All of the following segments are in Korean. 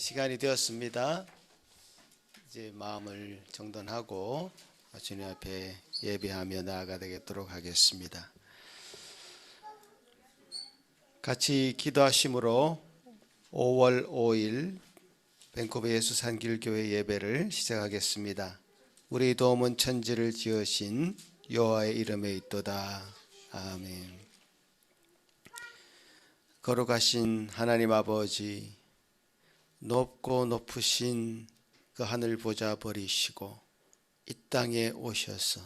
시간이 되었습니다. 이제 마음을 정돈하고 주님 앞에 예배하며 나아가도록 하겠습니다. 같이 기도하심으로 5월 5일 밴쿠버 예수산길교회 예배를 시작하겠습니다. 우리 도움은 천지를 지으신 여호와의 이름에 있도다. 아멘. 거룩하신 하나님 아버지, 높고 높으신 그 하늘 보좌 버리시고 이 땅에 오셔서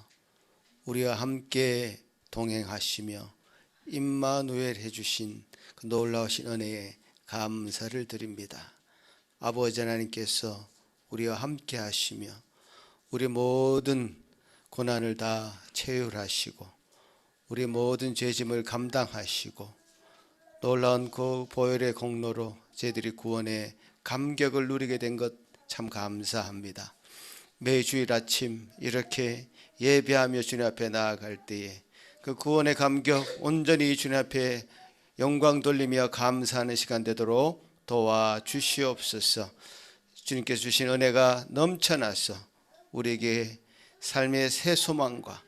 우리와 함께 동행하시며 임마누엘 해주신 그 놀라우신 은혜에 감사를 드립니다. 아버지 하나님께서 우리와 함께 하시며 우리 모든 고난을 다 체휼하시고 우리 모든 죄짐을 감당하시고 놀라운 그 보혈의 공로로 저희들이 구원의 감격을 누리게 된 것 참 감사합니다. 매주일 아침 이렇게 예배하며 주님 앞에 나아갈 때에 그 구원의 감격 온전히 주님 앞에 영광 돌리며 감사하는 시간 되도록 도와주시옵소서. 주님께서 주신 은혜가 넘쳐나서 우리에게 삶의 새 소망과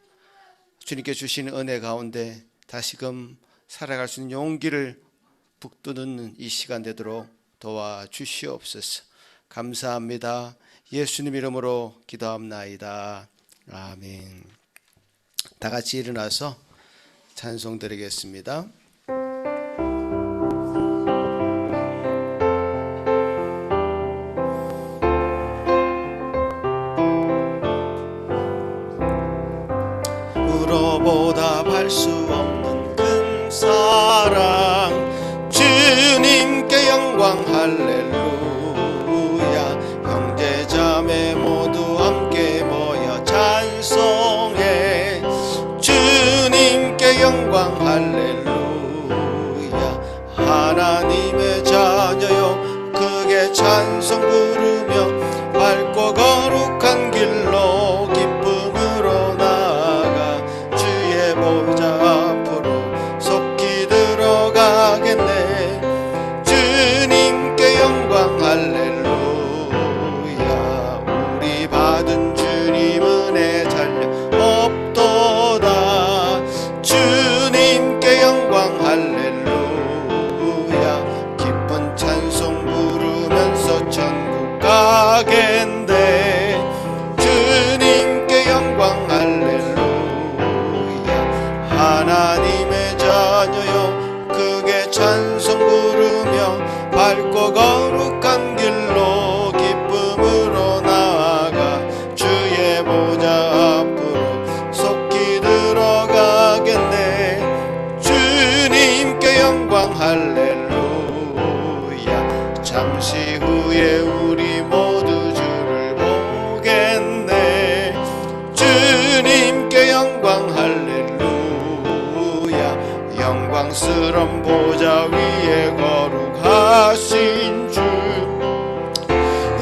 주님께 주신 은혜 가운데 다시금 살아갈 수 있는 용기를 북돋는 이 시간 되도록 도와주시옵소서. 감사합니다. 예수님 이름으로 기도합나이다. 아멘. 다 같이 일어나서 찬송 드리겠습니다. 보답할 수 없는 큰 사랑 주님께 영광 할렐루야. 형제자매 모두 함께 모여 찬송해 주님께 영광 할렐루야. 하나님의 자녀여 크게 찬송 부르며 밝고 거룩한 길로 기쁨으로 보좌 앞으로 속히 들어가겠네. 주님께 영광 할렐루야. 우리 받은 주님 은혜 잔려 없도다. 주님께 영광 할렐루야. 기쁜 찬송 부르면서 천국 가겠네. 주님께 영광 할렐루야. 하나님의 자녀여 크게 찬송 부르며 밝고 거룩한 길로 기쁨으로 나아가 주의 보좌 앞으로 속히 들어가겠네. 주님께 영광 할렐루야. 잠시 후에 우리 모두 주를 보겠네. 주님께 영광 할렐루야. 영광스런 보좌 위에 거룩하신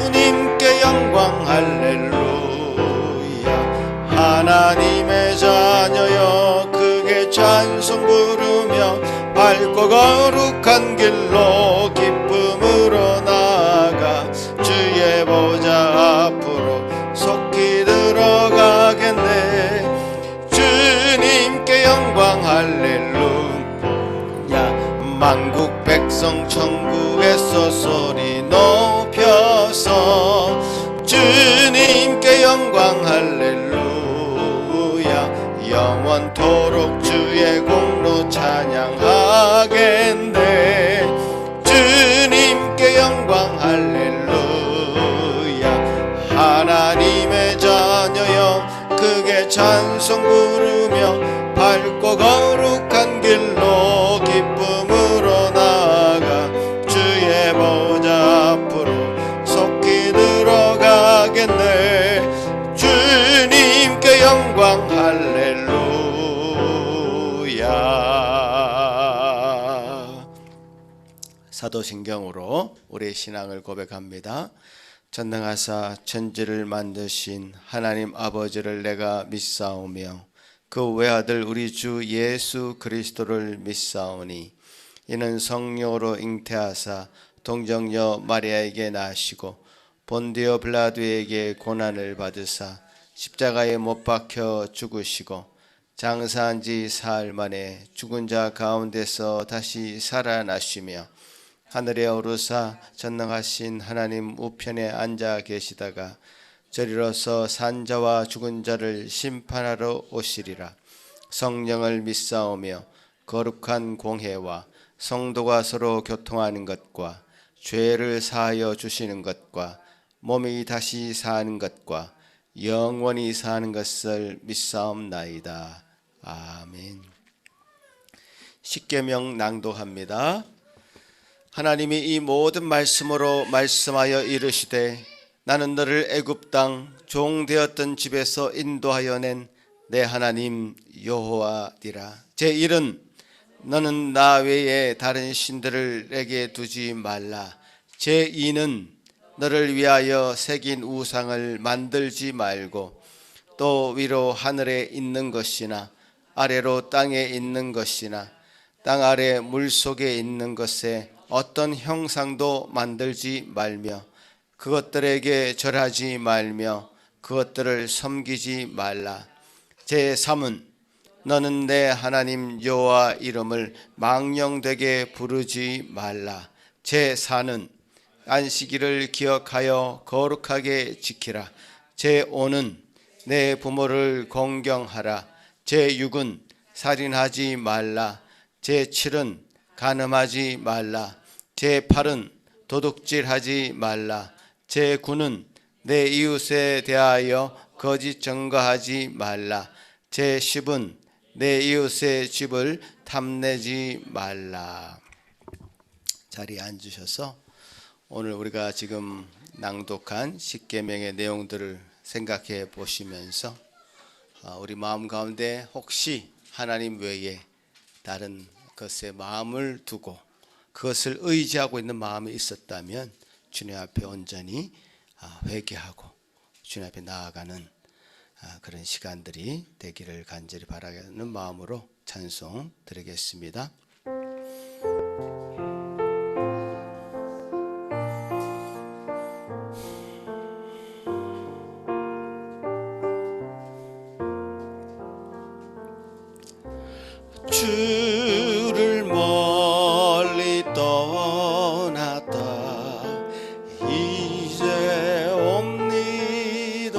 주님께 영광 할렐루야. 하나님의 자녀여 크게 찬송 부르며 밝고 거룩한 길로 기쁨으로 나아가 주의 보좌 앞으로 속히 들어가겠네. 주님께 영광 할렐루야. 만국 백성 천국에서 소리 높여서 주님께 영광 할렐루야. 영원토록 주의 공로 찬양하겠네. 주님께 영광 할렐루야. 하나님의 자녀여 크게 찬송 부르며 밝고 거룩한 길로 기쁨으로 나아가 주의 보좌 앞으로 속히 들어가겠네. 주님께 영광 할렐루야. 사도신경으로 우리의 신앙을 고백합니다. 전능하사 천지를 만드신 하나님 아버지를 내가 믿사오며 그 외아들 우리 주 예수 그리스도를 믿사오니 이는 성령으로 잉태하사 동정녀 마리아에게 나시고 본디오 빌라도에게 고난을 받으사 십자가에 못 박혀 죽으시고 장사한 지 사흘 만에 죽은 자 가운데서 다시 살아나시며 하늘에 오르사 전능하신 하나님 우편에 앉아 계시다가 저리로서 산자와 죽은 자를 심판하러 오시리라. 성령을 믿사오며 거룩한 공회와 성도가 서로 교통하는 것과 죄를 사하여 주시는 것과 몸이 다시 사는 것과 영원히 사는 것을 믿사옵나이다. 아멘. 십계명 낭독합니다. 하나님이 이 모든 말씀으로 말씀하여 이르시되 나는 너를 애굽 땅 종되었던 집에서 인도하여 낸 내 하나님 여호와니라. 제1은 너는 나 외에 다른 신들을 내게 두지 말라. 제2는 너를 위하여 새긴 우상을 만들지 말고 또 위로 하늘에 있는 것이나 아래로 땅에 있는 것이나 땅 아래 물속에 있는 것에 어떤 형상도 만들지 말며 그것들에게 절하지 말며 그것들을 섬기지 말라. 제3은 너는 내 하나님 여호와 이름을 망령되게 부르지 말라. 제4는 안식일을 기억하여 거룩하게 지키라. 제5는 내 부모를 공경하라. 제6은 살인하지 말라. 제7은 간음하지 말라. 제8은 도둑질하지 말라. 제9는 내 이웃에 대하여 거짓 증거하지 말라. 제10은 내 이웃의 집을 탐내지 말라. 자리에 앉으셔서 오늘 우리가 지금 낭독한 십계명의 내용들을 생각해 보시면서 우리 마음 가운데 혹시 하나님 외에 다른 것에 마음을 두고 그것을 의지하고 있는 마음이 있었다면 주님 앞에 온전히 회개하고 주님 앞에 나아가는 그런 시간들이 되기를 간절히 바라는 마음으로 찬송 드리겠습니다. 주를 멀리 떠났다 이제 옵니다.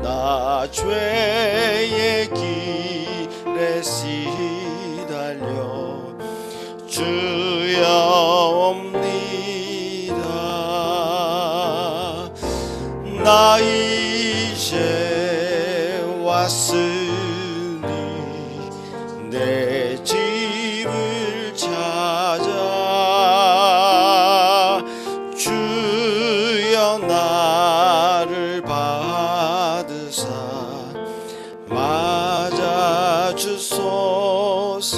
나 죄의 길에 시달려 주여 옵니다. 나 이제 왔으니 내 집을 찾아 주여 나를 받으사 맞아 주소서.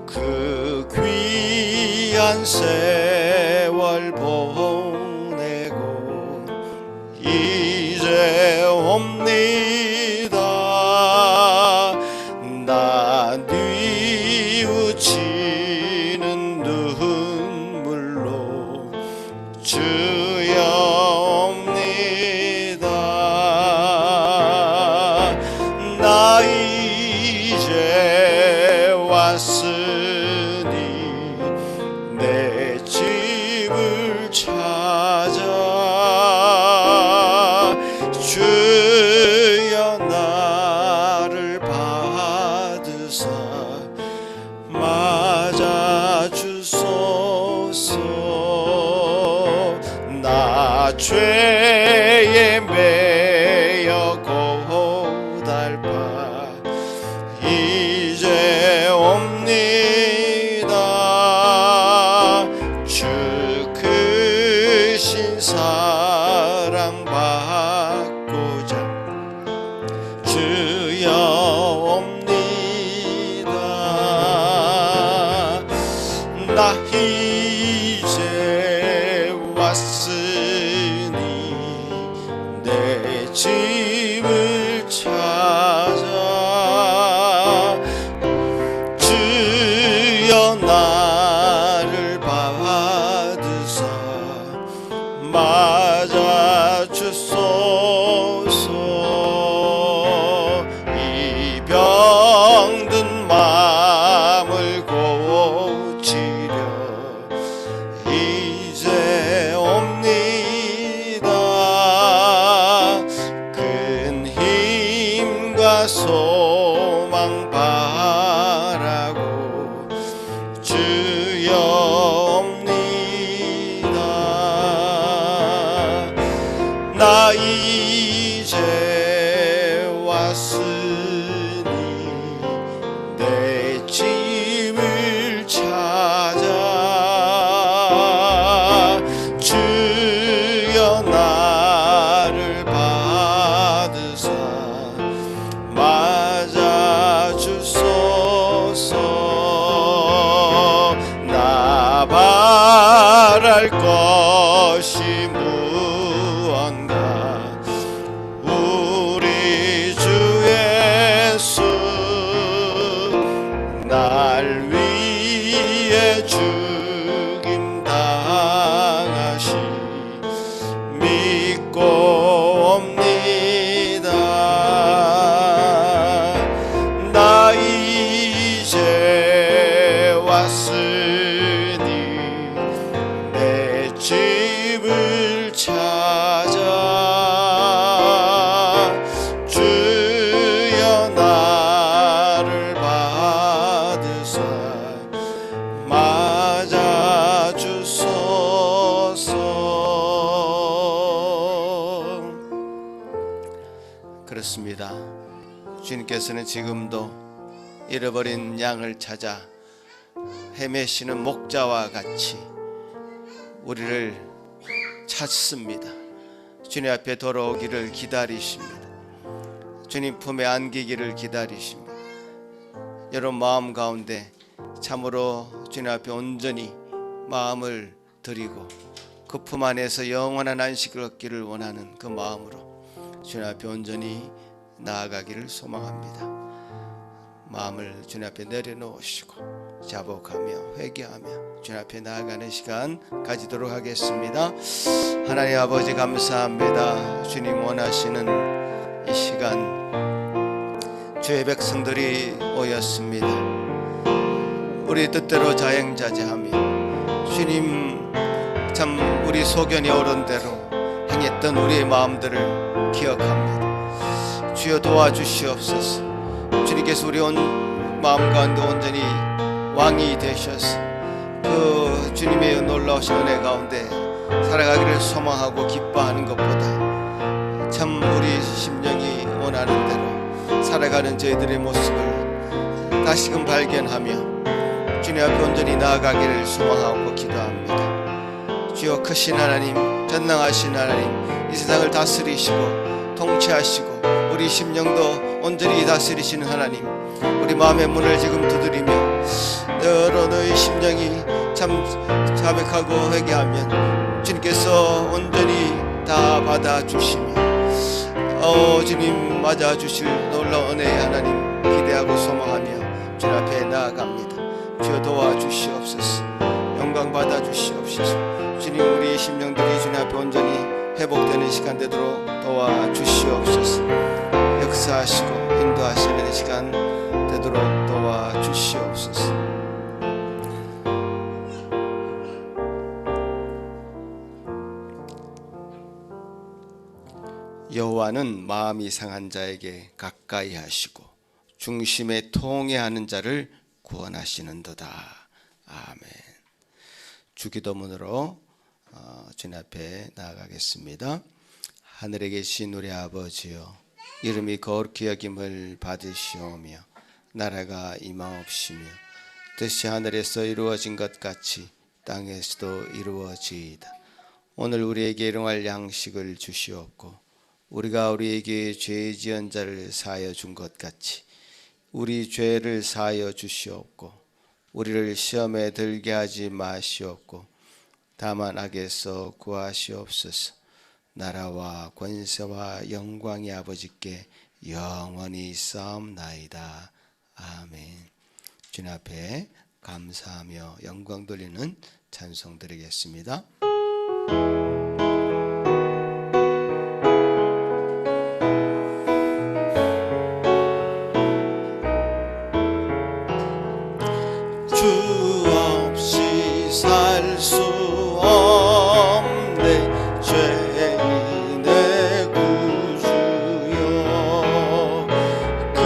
그 귀한 세월 보내고 이제 옵니다. 나 뉘우치는 눈물로 주여 옵니다. 나 이제 왔으니 내 집을 찾아 주여 나를 받으사 맞아 주소서. 나 죄에 매여 고달파 이제 옵니다. 주 크신 사랑 받고자 주여 옵니다. 나 이제 왔으니 내 집을 찾아 소망 바라고 주여 옵니다. 나 이제 왔으니 내 집을 찾아 주여 나를 받으사 맞아 주소서. 나 바랄 것이 무언가 우리 주 예수 날 위해 죽임 당하시 믿고 옵니다. 나 이제 왔으니 내 집을 찾아 주여 나를 받으사 맞아 주소서. 그렇습니다. 주님께서는 지금도 잃어버린 양을 찾아 헤매시는 목자와 같이 우리를 찾습니다. 주님 앞에 돌아오기를 기다리십니다. 주님 품에 안기기를 기다리십니다. 여러분 마음 가운데 참으로 주님 앞에 온전히 마음을 드리고 그 품 안에서 영원한 안식을 얻기를 원하는 그 마음으로 주님 앞에 온전히 나아가기를 소망합니다. 마음을 주님 앞에 내려놓으시고 자복하며 회개하며 주님 앞에 나아가는 시간 가지도록 하겠습니다. 하나님 아버지 감사합니다. 주님 원하시는 이 시간 주의 백성들이 모였습니다. 우리 뜻대로 자행자재하며 주님 참 우리 소견이 옳은 대로 행했던 우리의 마음들을 기억합니다. 주여 도와주시옵소서. 주님께서 우리 온 마음 가운데 온전히 왕이 되셔서 그 주님의 놀라우신 은혜 가운데 살아가기를 소망하고 기뻐하는 것보다 참 우리 심령이 원하는 대로 살아가는 저희들의 모습을 다시금 발견하며 주님 앞에 온전히 나아가기를 소망하고 기도합니다. 주여 크신 하나님, 전능하신 하나님, 이 세상을 다스리시고 통치하시고 우리 심령도 온전히 다스리시는 하나님, 우리 마음의 문을 지금 두드리며 너의 심령이 참 자백하고 회개하면 주님께서 온전히 다 받아주시며 주님 맞아주실 놀라운 은혜의 하나님 기대하고 소망하며 주님 앞에 나아갑니다. 주여 도와주시옵소서. 영광 받아주시옵소서. 주님 우리 심령들이 주님 앞에 온전히 회복되는 시간 되도록 도와주시옵소서. 역사하시고 인도하시는 시간 되도록 도와주시옵소서. 여호와는 마음이 상한 자에게 가까이 하시고 중심에 통회하는 자를 구원하시는도다. 아멘. 주기도문으로 주님 앞에 나아가겠습니다. 하늘에 계신 우리 아버지여, 이름이 거룩히 여김을 받으시오며 나라가 임하옵시며 뜻이 하늘에서 이루어진 것 같이 땅에서도 이루어지이다. 오늘 우리에게 일용할 양식을 주시옵고 우리가 우리에게 죄 지은 자를 사하여 준 것 같이 우리 죄를 사하여 주시옵고 우리를 시험에 들게 하지 마시옵고 다만 악에서 구하시옵소서. 나라와 권세와 영광이 아버지께 영원히 있사옵나이다. 아멘. 주님 앞에 감사하며 영광 돌리는 찬송 드리겠습니다. 주 없이 살 수 없네 죄인의 구주여, 그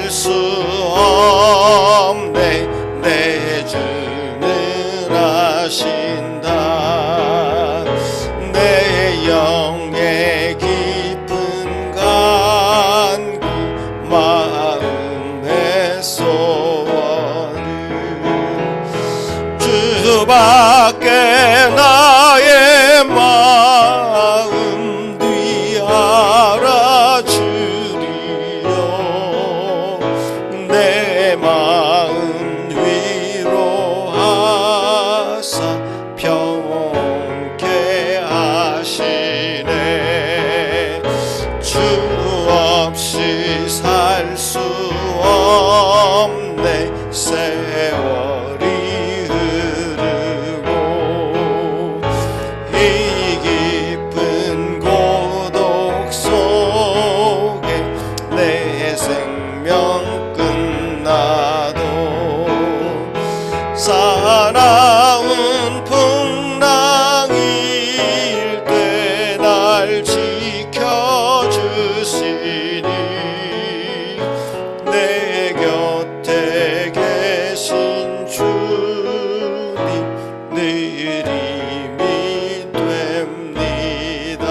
살 수 없네. 내 주는 아신다. 내 영의 깊은 간구 마음의 소원을 주밖에 나의 마음 뒤 알아주리요. 내 마음 위로하사 평온케 하시네. 주 없이 살 수 없네. 세월이 흐르고 이 깊은 고독 속에 내 생명 끝나도 사나운 풍랑일 때 날 지켜주시니 내 곁에 계신 주님 늘 힘이 됩니다.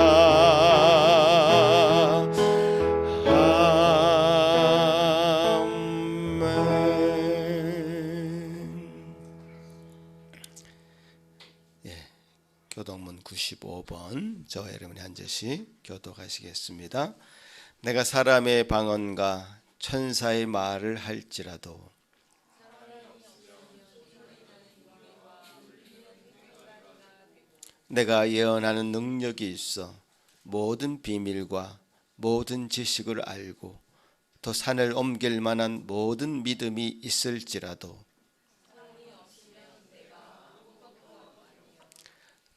아멘. 교독문 95번 저와 여러분이 한 절씩 교독하시겠습니다. 내가 사람의 방언과 천사의 말을 할지라도 내가 예언하는 능력이 있어 모든 비밀과 모든 지식을 알고 또 산을 옮길 만한 모든 믿음이 있을지라도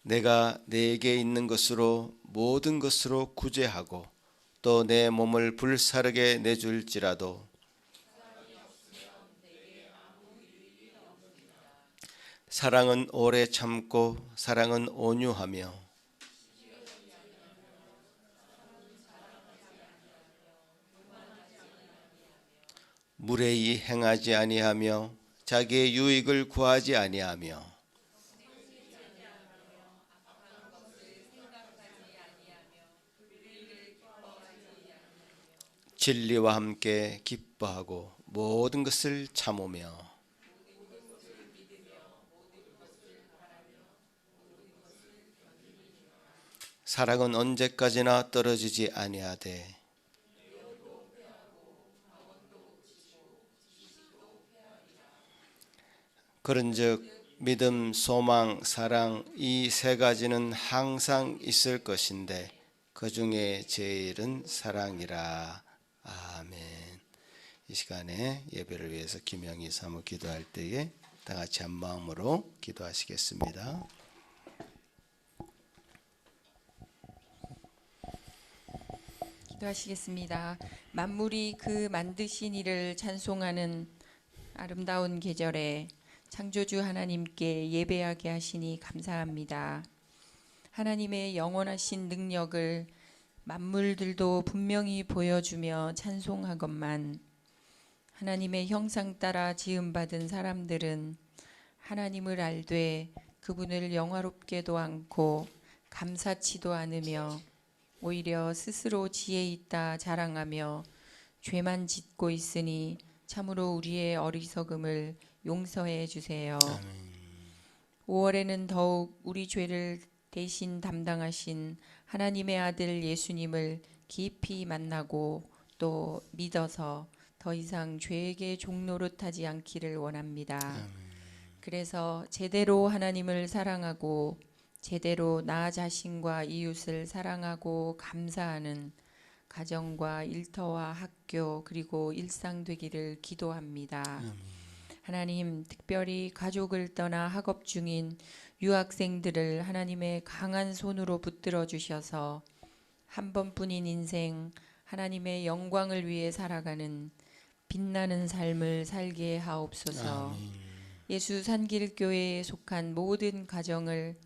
내가 내게 있는 것으로 모든 것으로 구제하고 또 내 몸을 불사르게 내줄지라도 사랑은 오래 참고 사랑은 온유하며 무례히 행하지 아니하며 자기의 유익을 구하지 아니하며 진리와 함께 기뻐하고 모든 것을 참으며 사랑은 언제까지나 떨어지지 아니하되 그런즉 믿음, 소망, 사랑 이 세 가지는 항상 있을 것인데 그 중에 제일은 사랑이라. 아멘. 이 시간에 예배를 위해서 김영희 사모 기도할 때에 다 같이 한 마음으로 기도하시겠습니다. 기도하시겠습니다. 만물이 그 만드신 이를 찬송하는 아름다운 계절에 창조주 하나님께 예배하게 하시니 감사합니다. 하나님의 영원하신 능력을 만물들도 분명히 보여주며 찬송하건만 하나님의 형상 따라 지음받은 사람들은 하나님을 알되 그분을 영화롭게도 않고 감사치도 않으며 오히려 스스로 지혜 있다 자랑하며 죄만 짓고 있으니 참으로 우리의 어리석음을 용서해 주세요. 5월에는 더욱 우리 죄를 대신 담당하신 하나님의 아들 예수님을 깊이 만나고 또 믿어서 더 이상 죄에게 종노릇하지 않기를 원합니다. 그래서 제대로 하나님을 사랑하고 제대로 나 자신과 이웃을 사랑하고 감사하는 가정과 일터와 학교 그리고 일상 되기를 기도합니다. 하나님, 특별히 가족을 떠나 학업 중인 유학생들을 하나님의 강한 손으로 붙들어 주셔서 한 번뿐인 인생 하나님의 영광을 위해 살아가는 빛나는 삶을 살게 하옵소서. 예수 산길교회에 속한 모든 가정을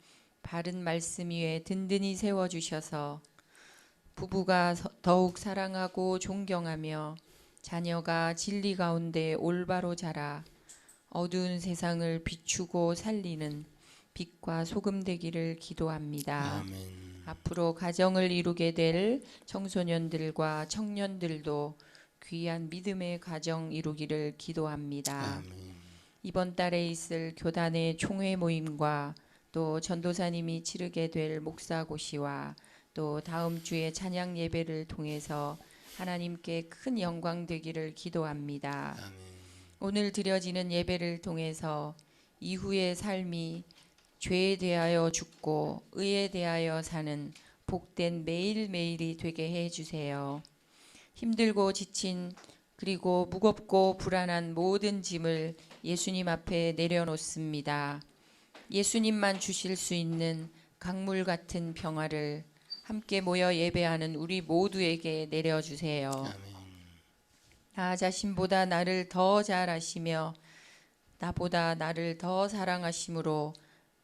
바른 말씀 위에 든든히 세워주셔서 부부가 더욱 사랑하고 존경하며 자녀가 진리 가운데 올바로 자라 어두운 세상을 비추고 살리는 빛과 소금 되기를 기도합니다. 아멘. 앞으로 가정을 이루게 될 청소년들과 청년들도 귀한 믿음의 가정 이루기를 기도합니다. 아멘. 이번 달에 있을 교단의 총회 모임과 또 전도사님이 치르게 될 목사고시와 또 다음 주에 찬양 예배를 통해서 하나님께 큰 영광 되기를 기도합니다. 아멘. 오늘 드려지는 예배를 통해서 이후의 삶이 죄에 대하여 죽고 의에 대하여 사는 복된 매일매일이 되게 해 주세요. 힘들고 지친 그리고 무겁고 불안한 모든 짐을 예수님 앞에 내려놓습니다. 예수님만 주실 수 있는 강물 같은 평화를 함께 모여 예배하는 우리 모두에게 내려주세요. 아멘. 나 자신보다 나를 더 잘 아시며 나보다 나를 더 사랑하심으로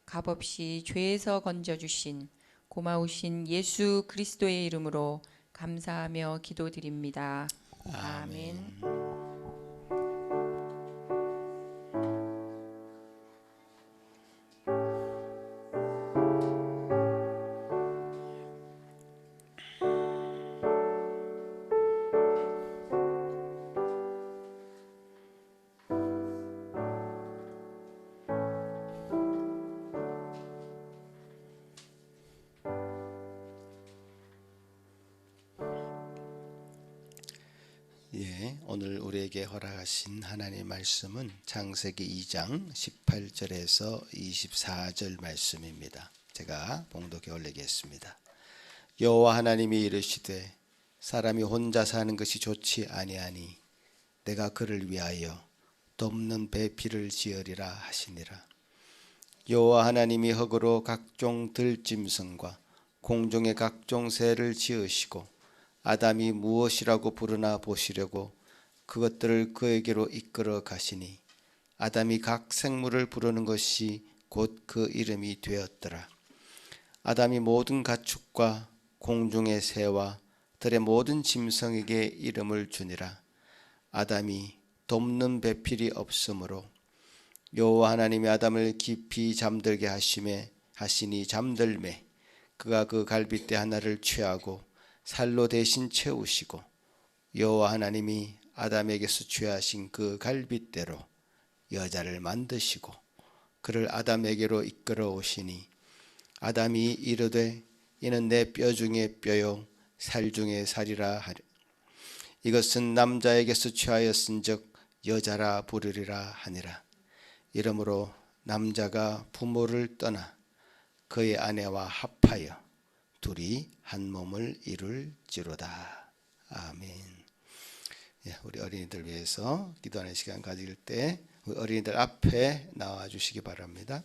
값없이 죄에서 건져주신 고마우신 예수 그리스도의 이름으로 감사하며 기도드립니다. 아멘. 예, 오늘 우리에게 허락하신 하나님의 말씀은 창세기 2장 18절에서 24절 말씀입니다. 제가 봉독해 올리겠습니다. 여호와 하나님이 이르시되 사람이 혼자 사는 것이 좋지 아니하니 내가 그를 위하여 돕는 배필을 지으리라 하시니라. 여호와 하나님이 흙으로 각종 들짐승과 공중의 각종 새를 지으시고 아담이 무엇이라고 부르나 보시려고 그것들을 그에게로 이끌어 가시니 아담이 각 생물을 부르는 것이 곧 그 이름이 되었더라. 아담이 모든 가축과 공중의 새와 들의 모든 짐승에게 이름을 주니라. 아담이 돕는 배필이 없으므로 여호와 하나님이 아담을 깊이 잠들게 하시니 잠들매 그가 그 갈빗대 하나를 취하고 살로 대신 채우시고 여호와 하나님이 아담에게서 취하신 그 갈빗대로 여자를 만드시고 그를 아담에게로 이끌어 오시니 아담이 이르되 이는 내 뼈 중에 뼈요 살 중에 살이라 하리. 이것은 남자에게서 취하였은즉 여자라 부르리라 하니라. 이러므로 남자가 부모를 떠나 그의 아내와 합하여 둘이 한 몸을 이룰지로다. 아멘. 예, 우리 어린이들 위해서 기도하는 시간 가질 때 우리 어린이들 앞에 나와 주시기 바랍니다.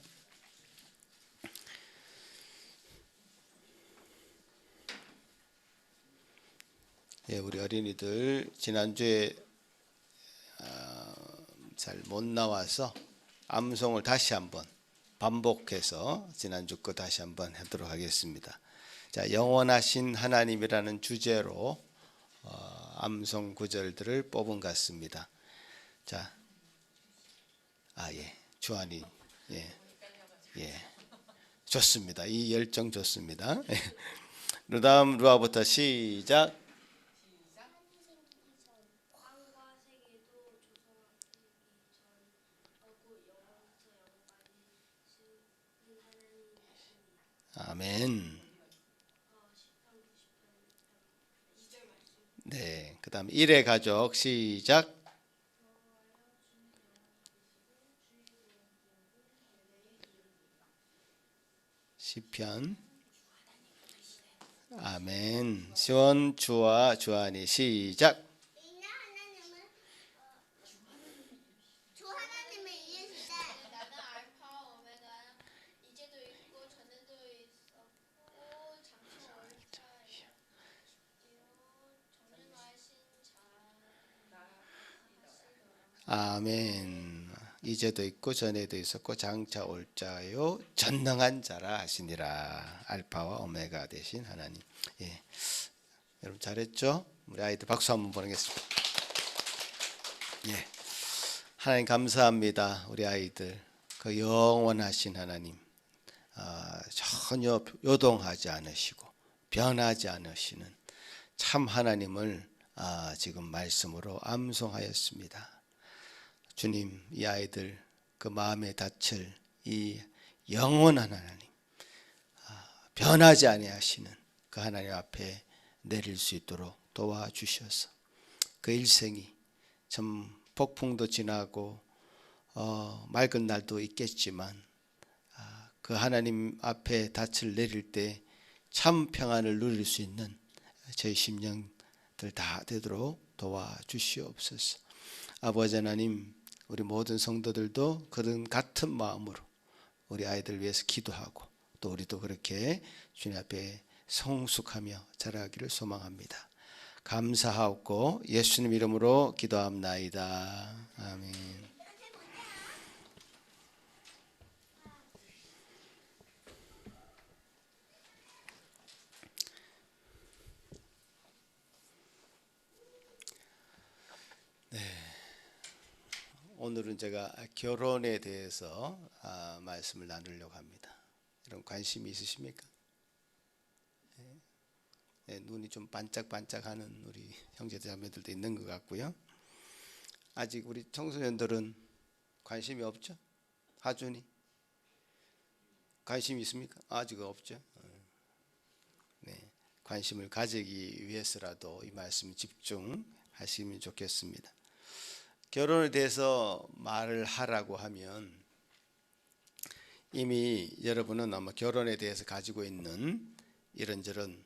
예, 우리 어린이들 지난주에 잘 못 나와서 암송을 다시 한번 반복해서 지난주 거 다시 한번 하도록 하겠습니다. 자, 영원하신 하나님이라는 주제로 암송 구절들을 뽑은 것 같습니다. 자, 예, 주한이, 예, 좋습니다. 이 열정 좋습니다. 그다음 루아부터 시작. 아멘. 네, 그다음 일의 가족 시작. 시편. 아멘. 시원 주와 주하니 시작. 주 하나님의 이으시되 나는 알파와 오메가야 이제도 있고 전에도 있었고 장차 올 자요 전능하신 자 아멘. 이제도 있고 전에도 있었고 장차 올 자요 전능한 자라 하시니라. 알파와 오메가 되신 하나님. 예, 여러분 잘했죠? 우리 아이들 박수 한번 보내겠습니다. 예, 하나님 감사합니다. 우리 아이들 그 영원하신 하나님, 전혀 요동하지 않으시고 변하지 않으시는 참 하나님을 지금 말씀으로 암송하였습니다. 주님, 이 아이들 그 마음에 닫힐 이 영원한 하나님, 변하지 아니하시는 그 하나님 앞에 내릴 수 있도록 도와주셔서 그 일생이 참 폭풍도 지나고 맑은 날도 있겠지만 그 하나님 앞에 닻을 내릴 때 참 평안을 누릴 수 있는 저희 심령들 다 되도록 도와주시옵소서. 아버지 하나님, 우리 모든 성도들도 그런 같은 마음으로 우리 아이들 위해서 기도하고 또 우리도 그렇게 주님 앞에 성숙하며 자라기를 소망합니다. 감사하옵고 예수님 이름으로 기도합나이다. 아멘. 오늘은 제가 결혼에 대해서 말씀을 나누려고 합니다. 이런 관심이 있으십니까? 네, 눈이 좀 반짝반짝하는 우리 형제자매들도 있는 것 같고요. 아직 우리 청소년들은 관심이 없죠? 하준이 관심이 있습니까? 아직 없죠. 네, 관심을 가지기 위해서라도 이 말씀 집중하시면 좋겠습니다. 결혼에 대해서 말을 하라고 하면 이미 여러분은 아마 결혼에 대해서 가지고 있는 이런저런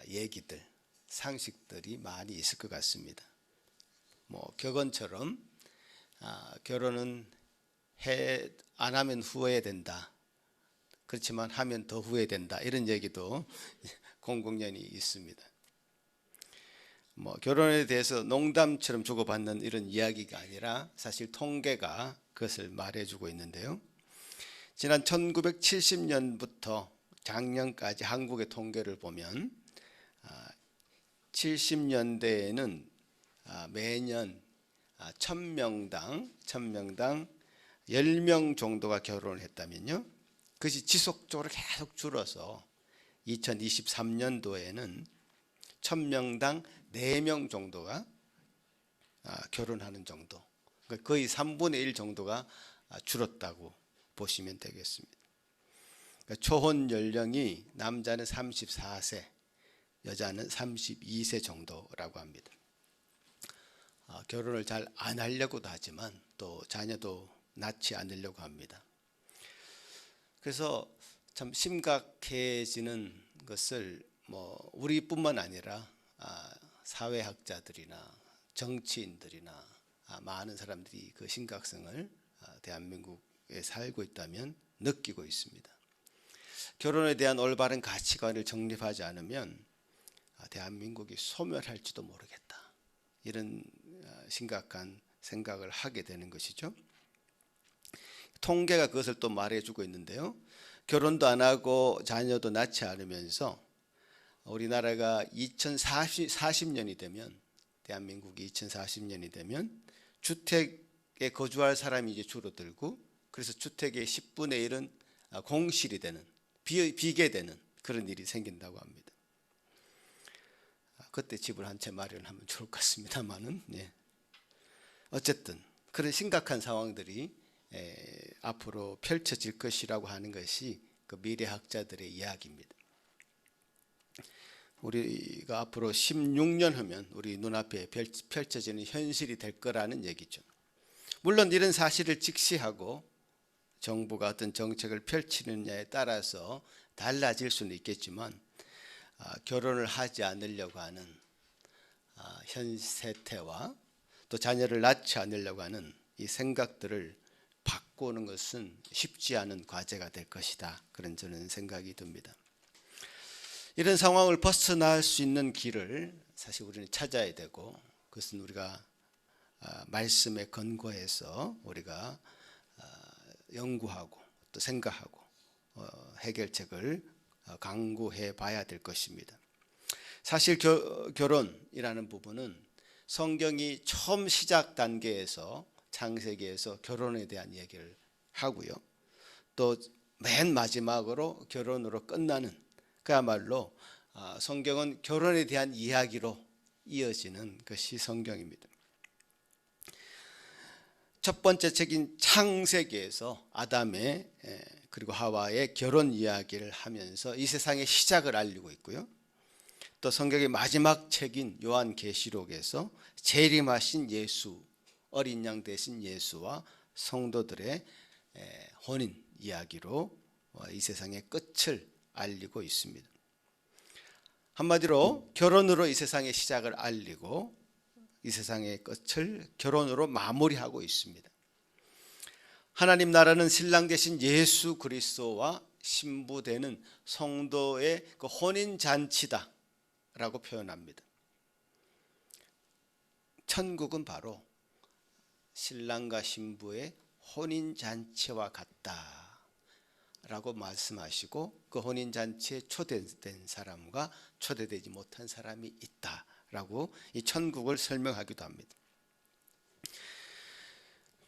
얘기들, 상식들이 많이 있을 것 같습니다. 뭐 격언처럼 결혼은 안 하면 후회된다. 그렇지만 하면 더 후회된다. 이런 얘기도 공공연히 있습니다. 뭐 결혼에 대해서 농담처럼 주고받는 이런 이야기가 아니라 사실 통계가 그것을 말해주고 있는데요. 지난 1970년부터 작년까지 한국의 통계를 보면 70년대에는 매년 1000명당 10명 정도가 결혼을 했다면요, 그것이 지속적으로 계속 줄어서 2023년도에는 1000명당 4명 정도가 결혼하는 정도, 그러니까 거의 3분의 1 정도가 줄었다고 보시면 되겠습니다. 그러니까 초혼 연령이 남자는 34세, 여자는 32세 정도라고 합니다. 결혼을 잘 안 하려고도 하지만 또 자녀도 낳지 않으려고 합니다. 그래서 참 심각해지는 것을 뭐 우리뿐만 아니라 사회학자들이나 정치인들이나 많은 사람들이 그 심각성을 대한민국에 살고 있다면 느끼고 있습니다. 결혼에 대한 올바른 가치관을 정립하지 않으면 대한민국이 소멸할지도 모르겠다. 이런 심각한 생각을 하게 되는 것이죠. 통계가 그것을 또 말해주고 있는데요. 결혼도 안 하고 자녀도 낳지 않으면서 우리나라가 2040년이 되면, 대한민국이 2040년이 되면 주택에 거주할 사람이 이제 줄어들고, 그래서 주택의 10분의 1은 공실이 되는, 비게 되는 그런 일이 생긴다고 합니다. 그때 집을 한 채 마련하면 좋을 것 같습니다만은, 어쨌든 그런 심각한 상황들이 앞으로 펼쳐질 것이라고 하는 것이 그 미래학자들의 이야기입니다. 우리가 앞으로 16년 하면 우리 눈앞에 펼쳐지는 현실이 될 거라는 얘기죠. 물론 이런 사실을 직시하고 정부가 어떤 정책을 펼치느냐에 따라서 달라질 수는 있겠지만, 결혼을 하지 않으려고 하는 현 세태와 또 자녀를 낳지 않으려고 하는 이 생각들을 바꾸는 것은 쉽지 않은 과제가 될 것이다. 그런 저는 생각이 듭니다. 이런 상황을 벗어날 수 있는 길을 사실 우리는 찾아야 되고, 그것은 우리가 말씀에 근거해서 우리가 연구하고 또 생각하고 해결책을 강구해 봐야 될 것입니다. 사실 결혼이라는 부분은 성경이 처음 시작 단계에서 창세기에서 결혼에 대한 얘기를 하고요. 또 맨 마지막으로 결혼으로 끝나는, 그야말로 성경은 결혼에 대한 이야기로 이어지는 것이 성경입니다. 첫 번째 책인 창세기에서 아담의 그리고 하와의 결혼 이야기를 하면서 이 세상의 시작을 알리고 있고요. 또 성경의 마지막 책인 요한계시록에서 재림하신 예수, 어린 양 되신 예수와 성도들의 혼인 이야기로 이 세상의 끝을 알리고 있습니다. 한마디로 결혼으로 이 세상의 시작을 알리고 이 세상의 끝을 결혼으로 마무리하고 있습니다. 하나님 나라는 신랑 되신 예수 그리스도와 신부되는 성도의 그 혼인 잔치다라고 표현합니다. 천국은 바로 신랑과 신부의 혼인 잔치와 같다라고 말씀하시고, 그 혼인 잔치에 초대된 사람과 초대되지 못한 사람이 있다라고 이 천국을 설명하기도 합니다.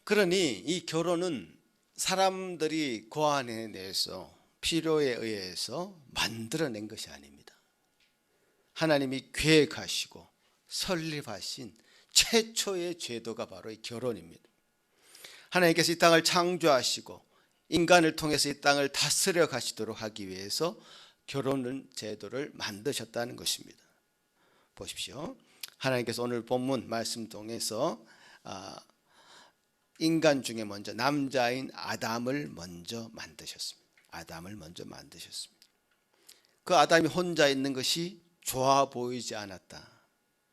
그러니 이 결혼은 사람들이 고안해내서 필요에 의해서 만들어낸 것이 아닙니다. 하나님이 계획하시고 설립하신 최초의 제도가 바로 이 결혼입니다. 하나님께서 이 땅을 창조하시고 인간을 통해서 이 땅을 다스려 가시도록 하기 위해서 결혼은 제도를 만드셨다는 것입니다. 보십시오. 하나님께서 오늘 본문 말씀 통해서 인간 중에 먼저 남자인 아담을 먼저 만드셨습니다. 아담을 먼저 만드셨습니다. 그 아담이 혼자 있는 것이 좋아 보이지 않았다.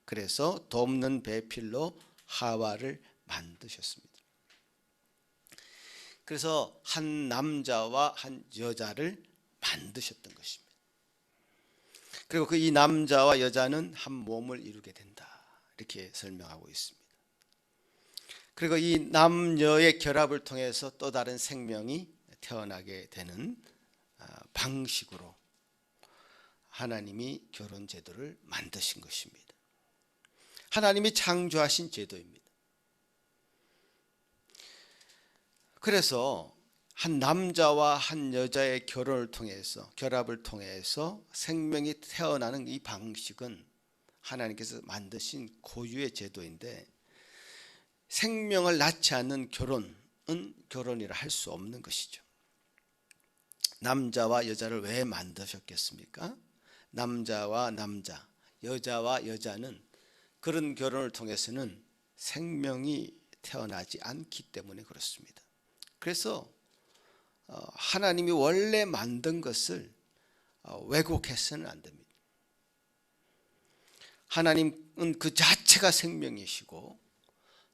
그래서 돕는 배필로 하와를 만드셨습니다. 그래서 한 남자와 한 여자를 만드셨던 것입니다. 그리고 그 이 남자와 여자는 한 몸을 이루게 된다, 이렇게 설명하고 있습니다. 그리고 이 남녀의 결합을 통해서 또 다른 생명이 태어나게 되는 방식으로 하나님이 결혼 제도를 만드신 것입니다. 하나님이 창조하신 제도입니다. 그래서 한 남자와 한 여자의 결혼을 통해서, 결합을 통해서 생명이 태어나는 이 방식은 하나님께서 만드신 고유의 제도인데, 생명을 낳지 않는 결혼은 결혼이라 할 수 없는 것이죠. 남자와 여자를 왜 만드셨겠습니까? 남자와 남자, 여자와 여자는 그런 결혼을 통해서는 생명이 태어나지 않기 때문에 그렇습니다. 그래서 하나님이 원래 만든 것을 왜곡해서는 안 됩니다. 하나님은 그 자체가 생명이시고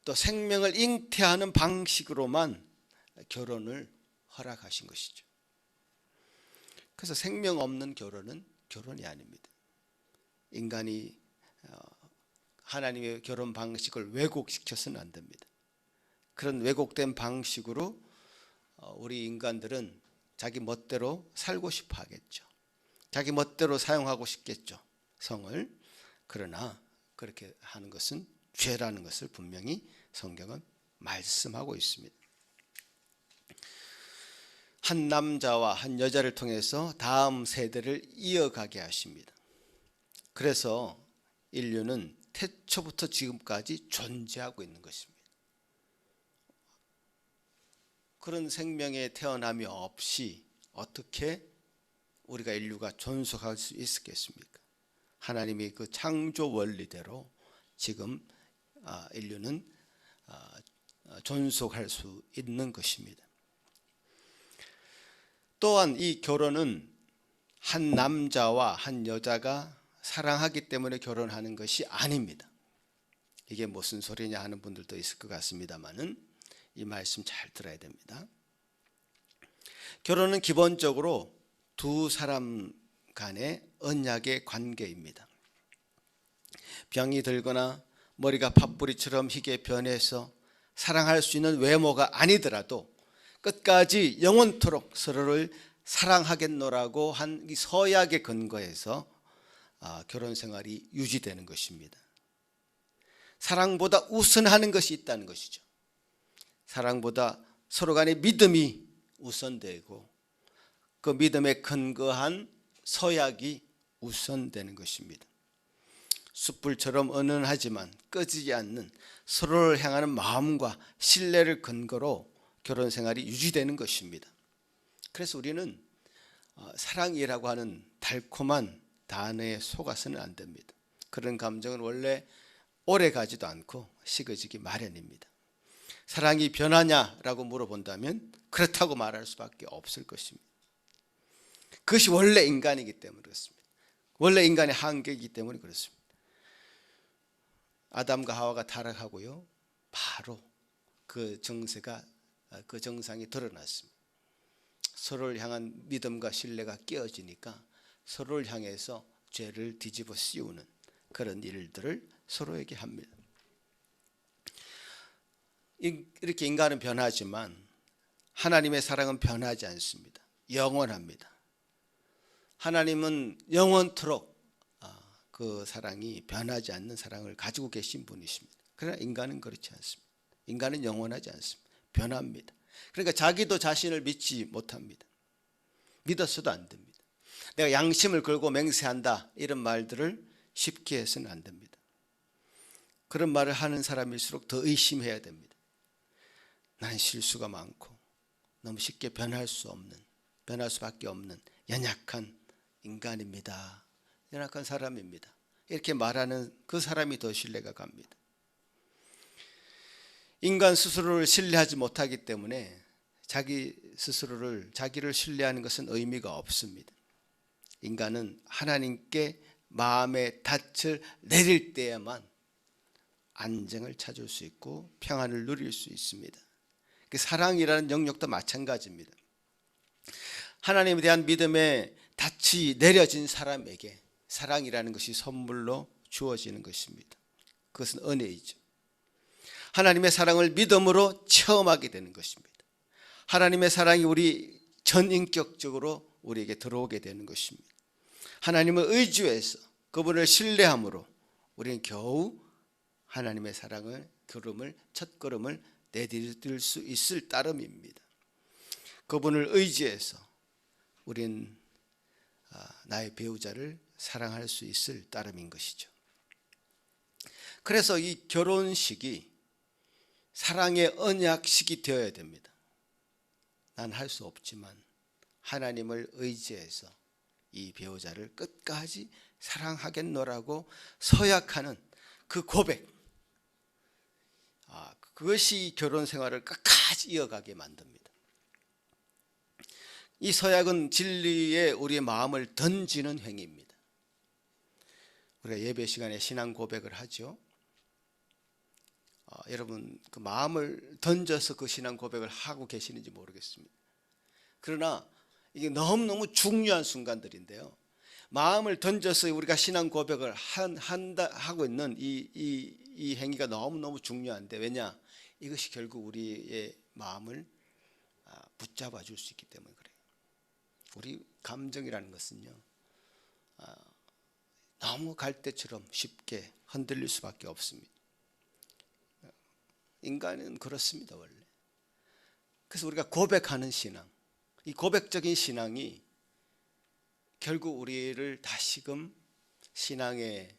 또 생명을 잉태하는 방식으로만 결혼을 허락하신 것이죠. 그래서 생명 없는 결혼은 결혼이 아닙니다. 인간이 하나님의 결혼 방식을 왜곡시켜서는 안 됩니다. 그런 왜곡된 방식으로 우리 인간들은 자기 멋대로 살고 싶어 하겠죠. 자기 멋대로 사용하고 싶겠죠, 성을. 그러나 그렇게 하는 것은 죄라는 것을 분명히 성경은 말씀하고 있습니다. 한 남자와 한 여자를 통해서 다음 세대를 이어가게 하십니다. 그래서 인류는 태초부터 지금까지 존재하고 있는 것입니다. 그런 생명의 태어남이 없이 어떻게 우리가 인류가 존속할 수 있었겠습니까? 하나님이 그 창조 원리대로 지금 인류는 존속할 수 있는 것입니다. 또한 이 결혼은 한 남자와 한 여자가 사랑하기 때문에 결혼하는 것이 아닙니다. 이게 무슨 소리냐 하는 분들도 있을 것 같습니다만은 이 말씀 잘 들어야 됩니다. 결혼은 기본적으로 두 사람 간의 언약의 관계입니다. 병이 들거나 머리가 팥뿌리처럼 희게 변해서 사랑할 수 있는 외모가 아니더라도 끝까지 영원토록 서로를 사랑하겠노라고 한 이 서약의 근거에서 결혼 생활이 유지되는 것입니다. 사랑보다 우선하는 것이 있다는 것이죠. 사랑보다 서로 간의 믿음이 우선되고 그 믿음에 근거한 서약이 우선되는 것입니다. 숯불처럼 은은하지만 꺼지지 않는 서로를 향하는 마음과 신뢰를 근거로 결혼 생활이 유지되는 것입니다. 그래서 우리는 사랑이라고 하는 달콤한 단어에 속아서는 안 됩니다. 그런 감정은 원래 오래 가지도 않고 식어지기 마련입니다. 사랑이 변하냐라고 물어본다면 그렇다고 말할 수밖에 없을 것입니다. 그것이 원래 인간이기 때문에 그렇습니다. 원래 인간의 한계이기 때문에 그렇습니다. 아담과 하와가 타락하고요, 바로 그 정세가 그 정상이 드러났습니다. 서로를 향한 믿음과 신뢰가 깨어지니까 서로를 향해서 죄를 뒤집어 씌우는 그런 일들을 서로에게 합니다. 이렇게 인간은 변하지만 하나님의 사랑은 변하지 않습니다. 영원합니다. 하나님은 영원토록 그 사랑이 변하지 않는 사랑을 가지고 계신 분이십니다. 그러나 인간은 그렇지 않습니다. 인간은 영원하지 않습니다. 변합니다. 그러니까 자기도 자신을 믿지 못합니다. 믿어서도 안 됩니다. 내가 양심을 걸고 맹세한다 이런 말들을 쉽게 해서는 안 됩니다. 그런 말을 하는 사람일수록 더 의심해야 됩니다. 난 실수가 많고 너무 쉽게 변할 수밖에 없는 연약한 인간입니다. 연약한 사람입니다. 이렇게 말하는 그 사람이 더 신뢰가 갑니다. 인간 스스로를 신뢰하지 못하기 때문에 자기를 신뢰하는 것은 의미가 없습니다. 인간은 하나님께 마음의 닻을 내릴 때에만 안정을 찾을 수 있고 평안을 누릴 수 있습니다. 그 사랑이라는 영역도 마찬가지입니다. 하나님에 대한 믿음의 닻이 내려진 사람에게 사랑이라는 것이 선물로 주어지는 것입니다. 그것은 은혜이죠. 하나님의 사랑을 믿음으로 체험하게 되는 것입니다. 하나님의 사랑이 우리 전인격적으로 우리에게 들어오게 되는 것입니다. 하나님을 의지해서 그분을 신뢰함으로 우리는 겨우 하나님의 사랑을 첫 걸음을 내디딜 수 있을 따름입니다. 그분을 의지해서 우리는 나의 배우자를 사랑할 수 있을 따름인 것이죠. 그래서 이 결혼식이 사랑의 언약식이 되어야 됩니다. 난 할 수 없지만 하나님을 의지해서 이 배우자를 끝까지 사랑하겠노라고 서약하는 그 고백, 그것이 결혼 생활을 끝까지 이어가게 만듭니다. 이 서약은 진리에 우리의 마음을 던지는 행위입니다. 우리가 예배 시간에 신앙 고백을 하죠. 여러분 그 마음을 던져서 그 신앙 고백을 하고 계시는지 모르겠습니다. 그러나 이게 너무너무 중요한 순간들인데요. 마음을 던져서 우리가 신앙 고백을 하고 있는 이 행위가 너무너무 중요한데, 왜냐? 이것이 결국 우리의 마음을 붙잡아 줄 수 있기 때문에 그래요. 우리 감정이라는 것은요, 너무 갈대처럼 쉽게 흔들릴 수밖에 없습니다. 인간은 그렇습니다, 원래. 그래서 우리가 고백하는 신앙, 이 고백적인 신앙이 결국 우리를 다시금 신앙의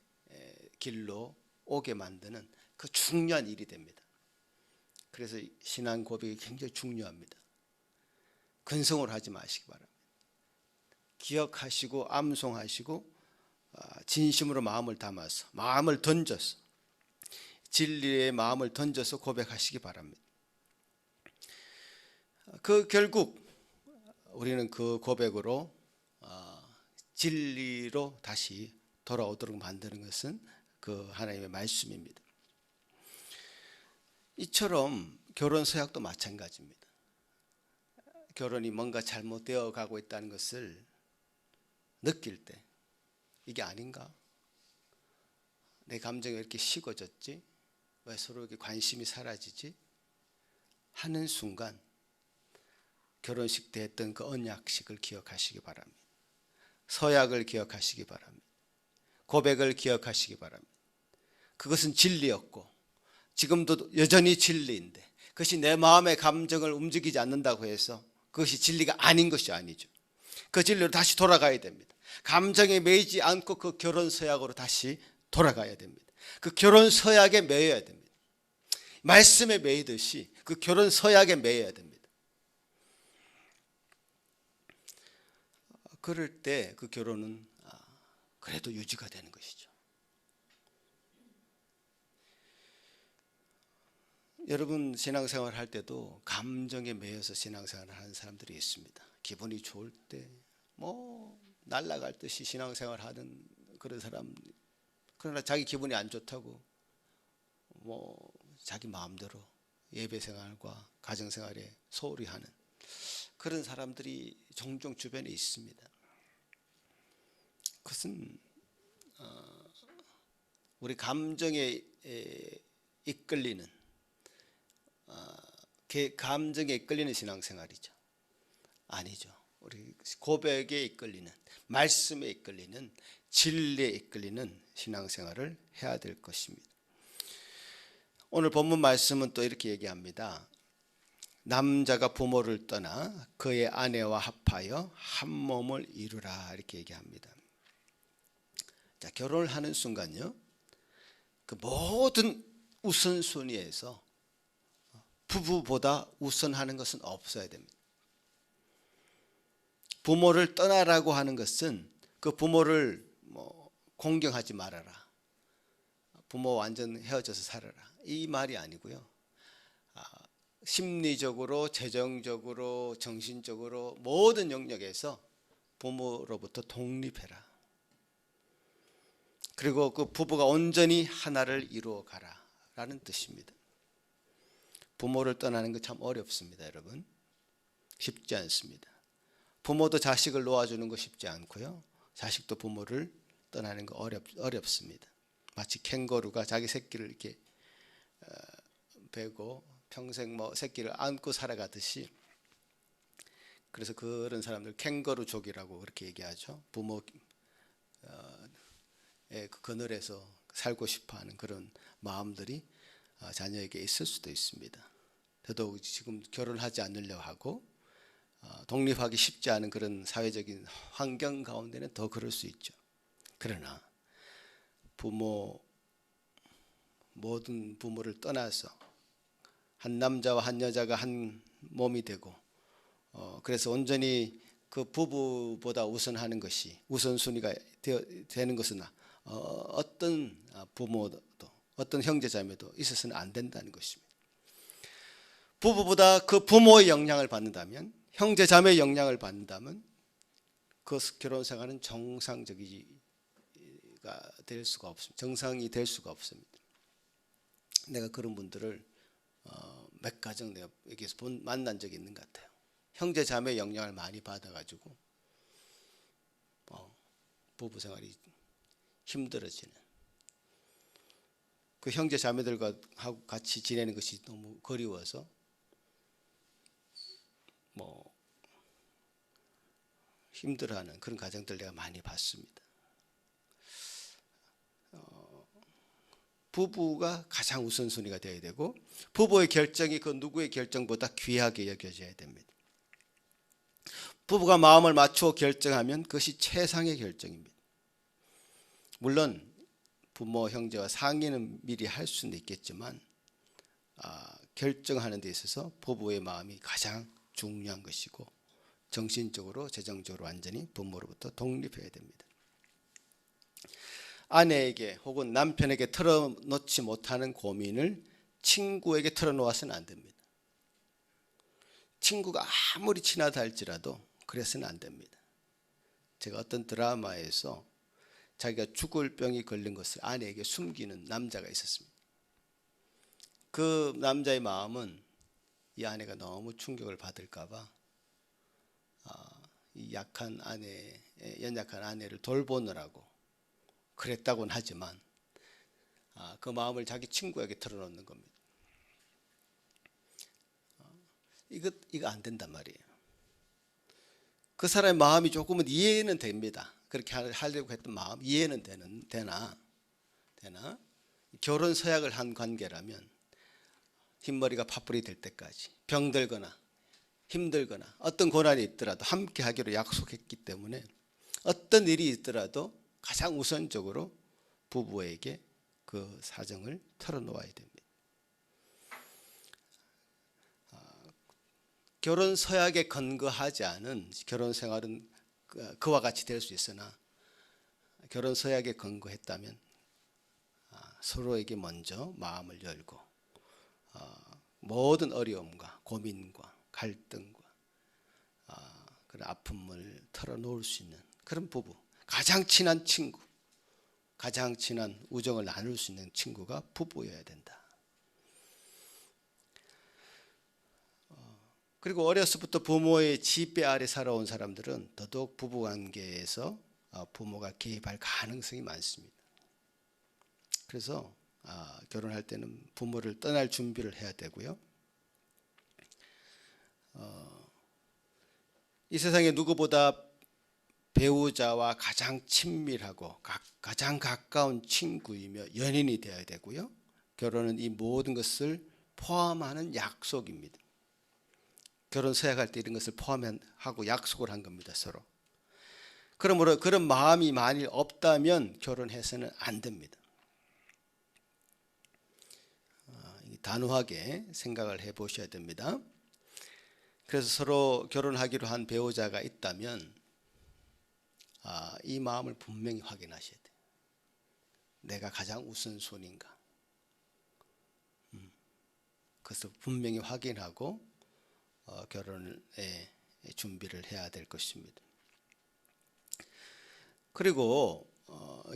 길로 오게 만드는 그 중요한 일이 됩니다. 그래서 신앙 고백이 굉장히 중요합니다. 근성으로 하지 마시기 바랍니다. 기억하시고 암송하시고 진심으로 마음을 담아서, 마음을 던져서, 진리의 마음을 던져서 고백하시기 바랍니다. 결국 우리는 그 고백으로 진리로 다시 돌아오도록 만드는 것은 그 하나님의 말씀입니다. 이처럼 결혼 서약도 마찬가지입니다. 결혼이 뭔가 잘못되어 가고 있다는 것을 느낄 때, 이게 아닌가? 내 감정이 왜 이렇게 식어졌지? 왜 서로에게 관심이 사라지지? 하는 순간 결혼식 때 했던 그 언약식을 기억하시기 바랍니다. 서약을 기억하시기 바랍니다. 고백을 기억하시기 바랍니다. 그것은 진리였고 지금도 여전히 진리인데 그것이 내 마음의 감정을 움직이지 않는다고 해서 그것이 진리가 아닌 것이 아니죠. 그 진리로 다시 돌아가야 됩니다. 감정에 매이지 않고 그 결혼 서약으로 다시 돌아가야 됩니다. 그 결혼 서약에 매여야 됩니다. 말씀에 매이듯이 그 결혼 서약에 매여야 됩니다. 그럴 때 그 결혼은 그래도 유지가 되는 것이죠. 여러분 신앙생활 할 때도 감정에 매여서 신앙생활을 하는 사람들이 있습니다. 기분이 좋을 때 뭐 날아갈 듯이 신앙생활 하는 그런 사람, 그러나 자기 기분이 안 좋다고 뭐 자기 마음대로 예배생활과 가정생활에 소홀히 하는 그런 사람들이 종종 주변에 있습니다. 그것은 우리 감정에 이끌리는 감정에 이끌리는 신앙생활이죠. 아니죠. 우리 고백에 이끌리는, 말씀에 이끌리는, 진리에 이끌리는 신앙생활을 해야 될 것입니다. 오늘 본문 말씀은 또 이렇게 얘기합니다. 남자가 부모를 떠나 그의 아내와 합하여 한 몸을 이루라 이렇게 얘기합니다. 자, 결혼을 하는 순간요, 그 모든 우선순위에서 부부보다 우선하는 것은 없어야 됩니다. 부모를 떠나라고 하는 것은 그 부모를 공경하지 말아라, 부모 완전 헤어져서 살아라, 이 말이 아니고요. 심리적으로, 재정적으로, 정신적으로 모든 영역에서 부모로부터 독립해라. 그리고 그 부부가 온전히 하나를 이루어 가라 라는 뜻입니다. 부모를 떠나는 거 참 어렵습니다, 여러분. 쉽지 않습니다. 부모도 자식을 놓아주는 거 쉽지 않고요. 자식도 부모를 떠나는 거 어렵습니다. 마치 캥거루가 자기 새끼를 이렇게 베고 평생 새끼를 안고 살아가듯이, 그래서 그런 사람들 캥거루족이라고 그렇게 얘기하죠. 부모 그 그늘에서 살고 싶어하는 그런 마음들이 자녀에게 있을 수도 있습니다. 더더욱 지금 결혼하지 않으려고 하고 독립하기 쉽지 않은 그런 사회적인 환경 가운데는 더 그럴 수 있죠. 그러나 모든 부모를 떠나서 한 남자와 한 여자가 한 몸이 되고 그래서 온전히 그 부부보다 우선하는 것이 우선순위가 되는 것은 어떤 부모도 어떤 형제자매도 있어서는 안 된다는 것입니다. 부부보다 그 부모의 영향을 받는다면, 형제자매의 영향을 받는다면 그 결혼생활은 정상적이가 될 수가 없습니다. 정상이 될 수가 없습니다. 내가 그런 분들을 몇 가정 내가 여기서 만난 적이 있는 것 같아요. 형제자매의 영향을 많이 받아가지고 부부생활이 힘들어지는, 그 형제자매들과 하고 같이 지내는 것이 너무 그리워서 힘들어하는 그런 가정들 내가 많이 봤습니다. 부부가 가장 우선순위가 되어야 되고 부부의 결정이 그 누구의 결정보다 귀하게 여겨져야 됩니다. 부부가 마음을 맞추어 결정하면 그것이 최상의 결정입니다. 물론 부모, 형제와 상의는 미리 할 수는 있겠지만 결정하는 데 있어서 부부의 마음이 가장 중요한 것이고 정신적으로, 재정적으로 완전히 부모로부터 독립해야 됩니다. 아내에게 혹은 남편에게 털어놓지 못하는 고민을 친구에게 털어놓아서는 안 됩니다. 친구가 아무리 친하다 할지라도 그래서는 안 됩니다. 제가 어떤 드라마에서 자기가 죽을 병이 걸린 것을 아내에게 숨기는 남자가 있었습니다. 그 남자의 마음은 이 아내가 너무 충격을 받을까 봐 이 연약한 아내를 돌보느라고 그랬다고는 하지만 그 마음을 자기 친구에게 털어놓는 겁니다. 이거 안 된단 말이에요. 그 사람의 마음이 조금은 이해는 됩니다. 그렇게 하려고 했던 마음 이해는 되나 결혼 서약을 한 관계라면 흰머리가 팥불이 될 때까지 병들거나 힘들거나 어떤 고난이 있더라도 함께 하기로 약속했기 때문에 어떤 일이 있더라도 가장 우선적으로 부부에게 그 사정을 털어놓아야 됩니다. 결혼 서약에 근거하지 않은 결혼 생활은 그와 같이 될 수 있으나 결혼 서약에 근거했다면 서로에게 먼저 마음을 열고 모든 어려움과 고민과 갈등과 그런 아픔을 털어놓을 수 있는 그런 부부, 가장 친한 친구, 가장 친한 우정을 나눌 수 있는 친구가 부부여야 된다. 그리고 어려서부터 부모의 지배 아래 살아온 사람들은 더더욱 부부관계에서 부모가 개입할 가능성이 많습니다. 그래서 결혼할 때는 부모를 떠날 준비를 해야 되고요. 이 세상에 누구보다 배우자와 가장 친밀하고 가장 가까운 친구이며 연인이 되어야 되고요. 결혼은 이 모든 것을 포함하는 약속입니다. 결혼 서약할 때 이런 것을 포함하고 약속을 한 겁니다, 서로. 그러므로 그런 마음이 만일 없다면 결혼해서는 안 됩니다. 단호하게 생각을 해보셔야 됩니다. 그래서 서로 결혼하기로 한 배우자가 있다면 이 마음을 분명히 확인하셔야 돼요. 내가 가장 우선순위인가? 그것을 분명히 확인하고 결혼에 준비를 해야 될 것입니다. 그리고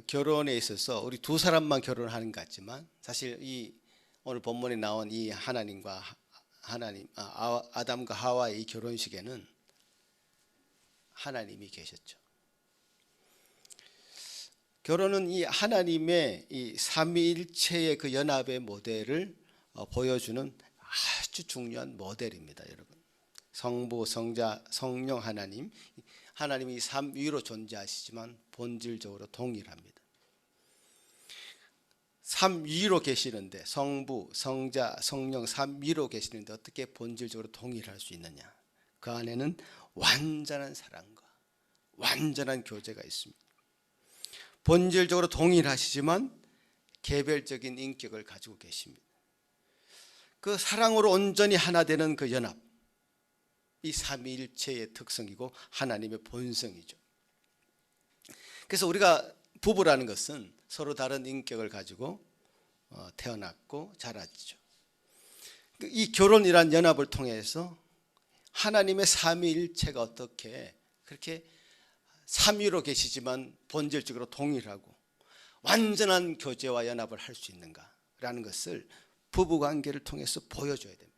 결혼에 있어서 우리 두 사람만 결혼하는 것 같지만 사실 이 오늘 본문에 나온 이 아담과 하와의 이 결혼식에는 하나님이 계셨죠. 결혼은 이 하나님의 이 삼위일체의 그 연합의 모델을 보여주는 아주 중요한 모델입니다, 여러분. 성부, 성자, 성령 하나님이 삼위로 존재하시지만 본질적으로 동일합니다. 삼위로 계시는데 성부, 성자, 성령 삼위로 계시는데 어떻게 본질적으로 동일할 수 있느냐? 그 안에는 완전한 사랑과 완전한 교제가 있습니다. 본질적으로 동일하시지만 개별적인 인격을 가지고 계십니다. 그 사랑으로 온전히 하나 되는 그 연합, 이 삼위일체의 특성이고 하나님의 본성이죠. 그래서 우리가 부부라는 것은 서로 다른 인격을 가지고 태어났고 자랐죠. 이 결혼이란 연합을 통해서 하나님의 삼위일체가 어떻게 그렇게 삼위로 계시지만 본질적으로 동일하고 완전한 교제와 연합을 할 수 있는가라는 것을 부부관계를 통해서 보여줘야 됩니다.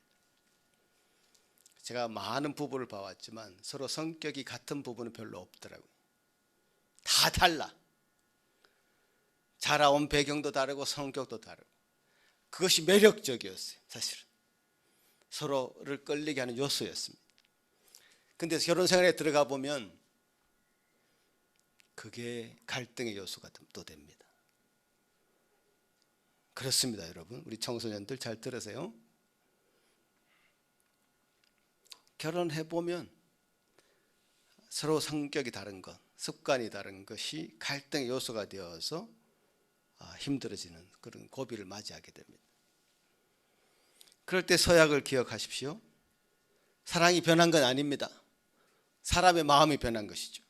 제가 많은 부부를 봐왔지만 서로 성격이 같은 부부는 별로 없더라고요. 다 달라. 자라온 배경도 다르고 성격도 다르고. 그것이 매력적이었어요, 사실은. 서로를 끌리게 하는 요소였습니다. 근데 결혼 생활에 들어가 보면 그게 갈등의 요소가 또 됩니다. 그렇습니다, 여러분. 우리 청소년들 잘 들으세요. 결혼해보면 서로 성격이 다른 것, 습관이 다른 것이 갈등의 요소가 되어서 힘들어지는 그런 고비를 맞이하게 됩니다. 그럴 때 서약을 기억하십시오. 사랑이 변한 건 아닙니다. 사람의 마음이 변한 것이죠.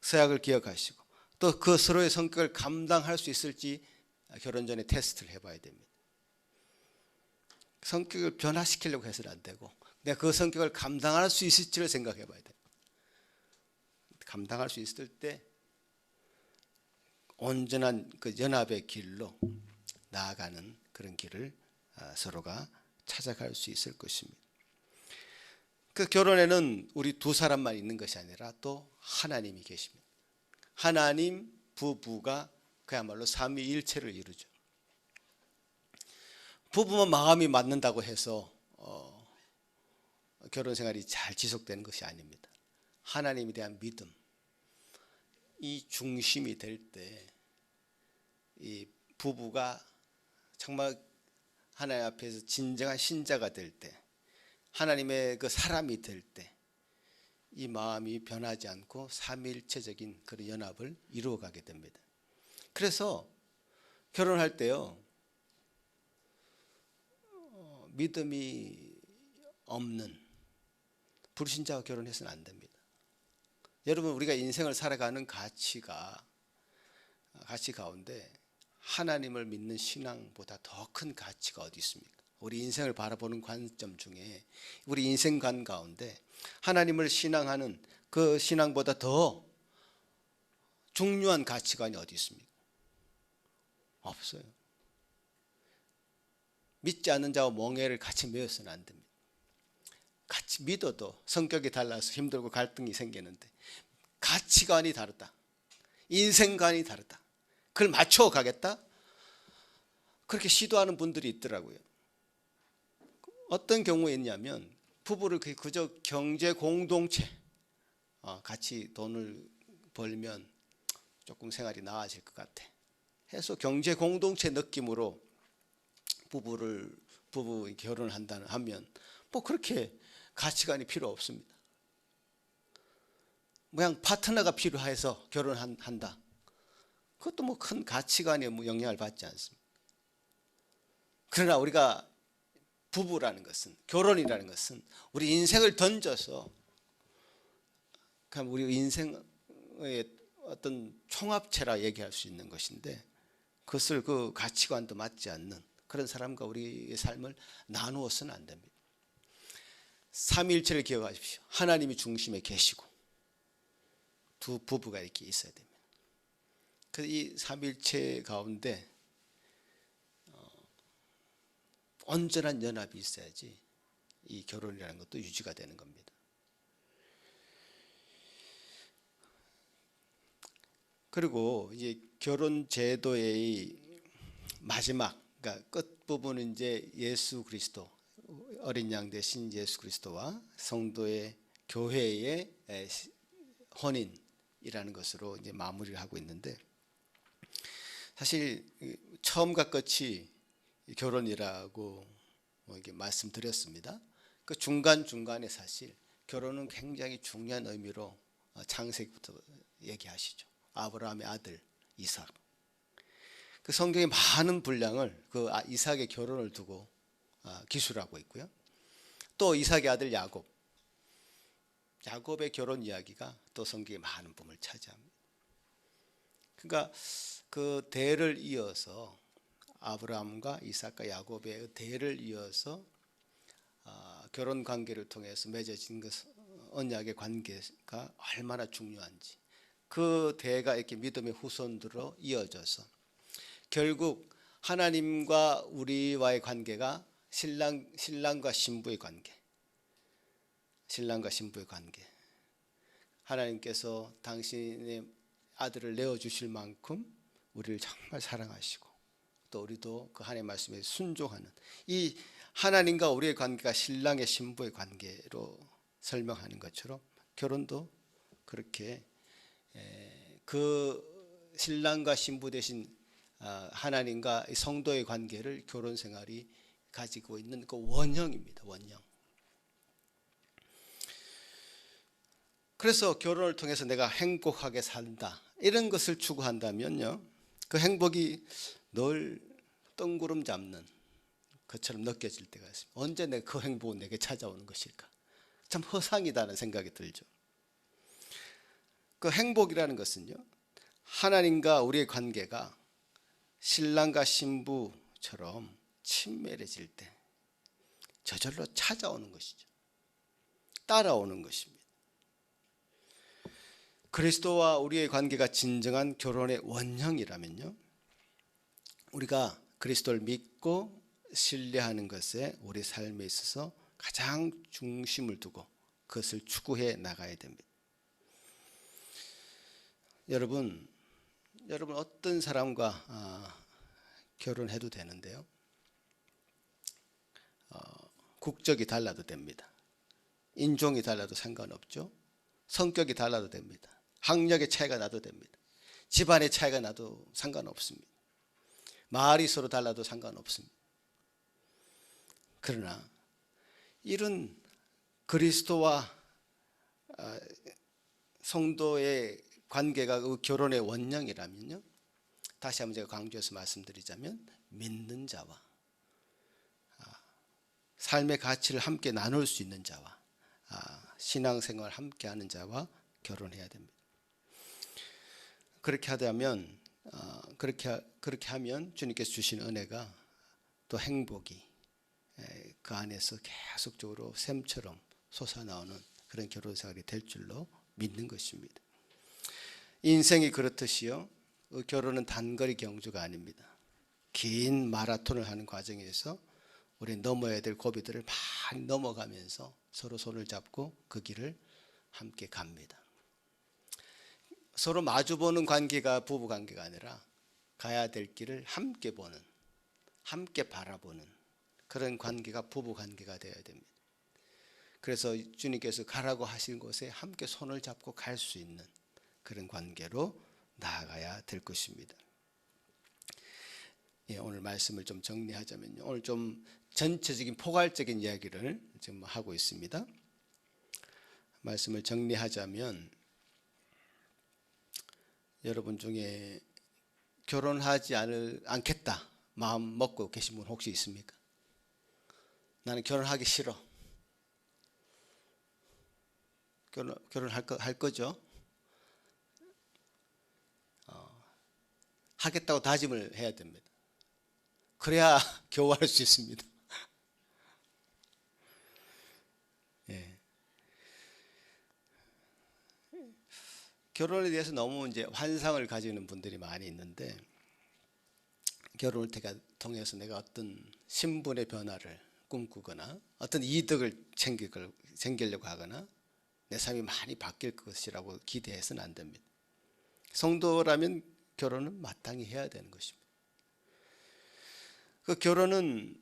서약을 기억하시고 또 그 서로의 성격을 감당할 수 있을지 결혼 전에 테스트를 해봐야 됩니다. 성격을 변화시키려고 해서는 안 되고 내가 그 성격을 감당할 수 있을지를 생각해 봐야 돼요. 감당할 수 있을 때 온전한 그 연합의 길로 나아가는 그런 길을 서로가 찾아갈 수 있을 것입니다. 그 결혼에는 우리 두 사람만 있는 것이 아니라 또 하나님이 계십니다. 하나님 부부가 그야말로 삼위일체를 이루죠. 부부만 마음이 맞는다고 해서 결혼 생활이 잘 지속되는 것이 아닙니다. 하나님에 대한 믿음, 이 중심이 될 때 이 부부가 정말 하나님 앞에서 진정한 신자가 될 때, 하나님의 그 사람이 될 때 이 마음이 변하지 않고 삼위일체적인 그런 연합을 이루어가게 됩니다. 그래서 결혼할 때요, 믿음이 없는 불신자와 결혼해서는 안 됩니다. 여러분, 우리가 인생을 살아가는 가치 가운데 하나님을 믿는 신앙보다 더 큰 가치가 어디 있습니까? 우리 인생을 바라보는 관점 중에 우리 인생관 가운데 하나님을 신앙하는 그 신앙보다 더 중요한 가치관이 어디 있습니까? 없어요. 믿지 않는 자와 멍에를 같이 메어서는 안 됩니다. 같이 믿어도 성격이 달라서 힘들고 갈등이 생기는데 가치관이 다르다, 인생관이 다르다, 그걸 맞춰 가겠다, 그렇게 시도하는 분들이 있더라고요. 어떤 경우에 있냐면 부부를 그저 경제 공동체, 같이 돈을 벌면 조금 생활이 나아질 것 같아 해서 경제 공동체 느낌으로 부부 결혼을 하면 뭐 그렇게 가치관이 필요 없습니다. 그냥 파트너가 필요해서 결혼한다, 그것도 뭐 큰 가치관에 뭐 영향을 받지 않습니다. 그러나 우리가 부부라는 것은, 결혼이라는 것은 우리 인생을 던져서 그럼 우리 인생의 어떤 총합체라 얘기할 수 있는 것인데, 그것을 그 가치관도 맞지 않는 그런 사람과 우리의 삶을 나누어서는 안 됩니다. 삼위일체를 기억하십시오. 하나님이 중심에 계시고 두 부부가 이렇게 있어야 됩니다. 그래서 이 삼위일체 가운데 온전한 연합이 있어야지 이 결혼이라는 것도 유지가 되는 겁니다. 그리고 이제 결혼 제도의 마지막, 그러니까 끝 부분은 이제 예수 그리스도, 어린 양 대신 예수 그리스도와 성도의 교회의 혼인이라는 것으로 이제 마무리를 하고 있는데, 사실 처음과 끝이 결혼이라고 이렇게 말씀드렸습니다. 그 중간중간에 사실 결혼은 굉장히 중요한 의미로 창세기부터 얘기하시죠. 아브라함의 아들 이삭. 그 성경의 많은 분량을 그 이삭의 결혼을 두고 기술하고 있고요. 또 이삭의 아들 야곱의 결혼 이야기가 또 성경의 많은 부분을 차지합니다. 그러니까 그 대를 이어서 아브라함과 이삭과 야곱의 대를 이어서 결혼 관계를 통해서 맺어진 그 언약의 관계가 얼마나 중요한지, 그 대가 이렇게 믿음의 후손들로 이어져서 결국 하나님과 우리와의 관계가 신랑과 신부의 관계, 하나님께서 당신의 아들을 내어주실 만큼 우리를 정말 사랑하시고 또 우리도 그 하나님의 말씀에 순종하는 이 하나님과 우리의 관계가 신랑의 신부의 관계로 설명하는 것처럼 결혼도 그렇게 그 신랑과 신부 대신 하나님과 성도의 관계를 결혼 생활이 가지고 있는 그 원형입니다. 원형. 그래서 결혼을 통해서 내가 행복하게 산다, 이런 것을 추구한다면요, 그 행복이 늘 뜬구름 잡는 것처럼 느껴질 때가 있습니다. 언제 내가 그 행복은 내게 찾아오는 것일까? 참 허상이다는 생각이 들죠. 그 행복이라는 것은요, 하나님과 우리의 관계가 신랑과 신부처럼 친밀해질 때 저절로 찾아오는 것이죠. 따라오는 것입니다. 그리스도와 우리의 관계가 진정한 결혼의 원형이라면요, 우리가 그리스도를 믿고 신뢰하는 것에 우리 삶에 있어서 가장 중심을 두고 그것을 추구해 나가야 됩니다. 여러분 어떤 사람과 결혼해도 되는데요, 국적이 달라도 됩니다. 인종이 달라도 상관없죠. 성격이 달라도 됩니다. 학력의 차이가 나도 됩니다. 집안의 차이가 나도 상관없습니다. 말이 서로 달라도 상관없습니다. 그러나 이런 그리스도와 성도의 관계가 그 결혼의 원령이라면요, 다시 한번 제가 강조해서 말씀드리자면 믿는 자와 삶의 가치를 함께 나눌 수 있는 자와 신앙생활 함께 하는 자와 결혼해야 됩니다. 그렇게 하다면 그렇게 하면 주님께서 주신 은혜가 또 행복이 그 안에서 계속적으로 샘처럼 솟아나오는 그런 결혼 생활이 될 줄로 믿는 것입니다. 인생이 그렇듯이요, 결혼은 단거리 경주가 아닙니다. 긴 마라톤을 하는 과정에서 우리 넘어야 될 고비들을 많이 넘어가면서 서로 손을 잡고 그 길을 함께 갑니다. 서로 마주보는 관계가 부부 관계가 아니라 가야 될 길을 함께 보는, 함께 바라보는 그런 관계가 부부 관계가 되어야 됩니다. 그래서 주님께서 가라고 하신 곳에 함께 손을 잡고 갈 수 있는 그런 관계로 나아가야 될 것입니다. 오늘 말씀을 좀 정리하자면요, 오늘 좀 전체적인 포괄적인 이야기를 지금 하고 있습니다. 말씀을 정리하자면 여러분 중에 결혼하지 않겠다 마음 먹고 계신 분 혹시 있습니까? 나는 결혼하기 싫어. 결혼할 거죠? 하겠다고 다짐을 해야 됩니다. 그래야 겨우 할 수 있습니다. 예. 결혼에 대해서 너무 이제 환상을 가지는 분들이 많이 있는데, 결혼을 통해서 내가 어떤 신분의 변화를 꿈꾸거나 어떤 이득을 챙기려고 하거나 내 삶이 많이 바뀔 것이라고 기대해서는 안 됩니다. 성도라면 결혼은 마땅히 해야 되는 것입니다. 그 결혼은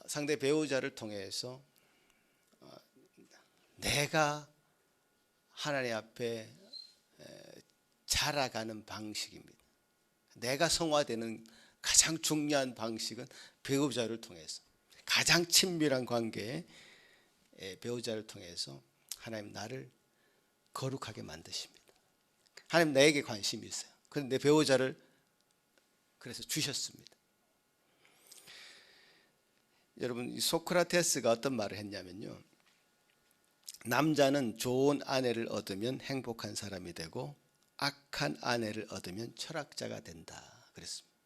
상대 배우자를 통해서 내가 하나님 앞에 자라가는 방식입니다. 내가 성화되는 가장 중요한 방식은 배우자를 통해서, 가장 친밀한 관계에 배우자를 통해서 하나님 나를 거룩하게 만드십니다. 하나님 나에게 관심이 있어요. 그런데 내 배우자를 그래서 주셨습니다. 여러분, 소크라테스가 어떤 말을 했냐면요, 남자는 좋은 아내를 얻으면 행복한 사람이 되고 악한 아내를 얻으면 철학자가 된다 그랬습니다.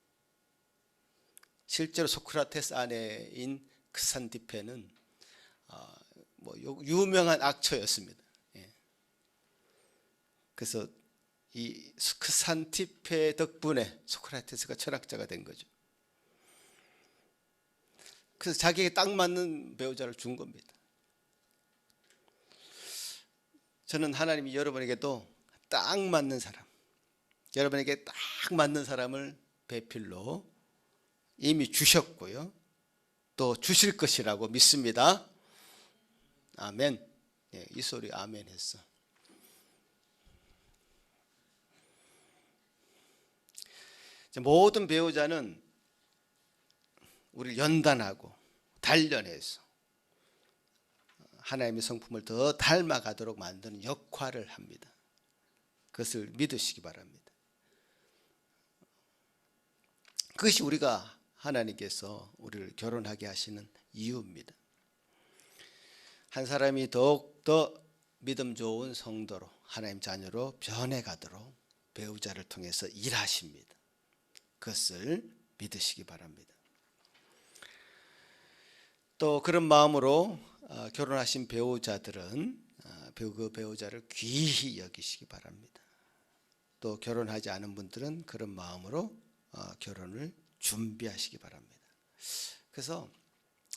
실제로 소크라테스 아내인 크산티페는 유명한 악처였습니다. 그래서 이 크산티페 덕분에 소크라테스가 철학자가 된 거죠. 그래서 자기에게 딱 맞는 배우자를 준 겁니다. 저는 하나님이 여러분에게도 딱 맞는 사람, 여러분에게 딱 맞는 사람을 배필로 이미 주셨고요, 또 주실 것이라고 믿습니다. 아멘. 이 소리 아멘 했어. 모든 배우자는 우리를 연단하고 단련해서 하나님의 성품을 더 닮아가도록 만드는 역할을 합니다. 그것을 믿으시기 바랍니다. 그것이 우리가 하나님께서 우리를 결혼하게 하시는 이유입니다. 한 사람이 더욱더 믿음 좋은 성도로, 하나님 자녀로 변해가도록 배우자를 통해서 일하십니다. 그것을 믿으시기 바랍니다. 또 그런 마음으로 결혼하신 배우자들은 그 배우자를 귀히 여기시기 바랍니다. 또 결혼하지 않은 분들은 그런 마음으로 결혼을 준비하시기 바랍니다. 그래서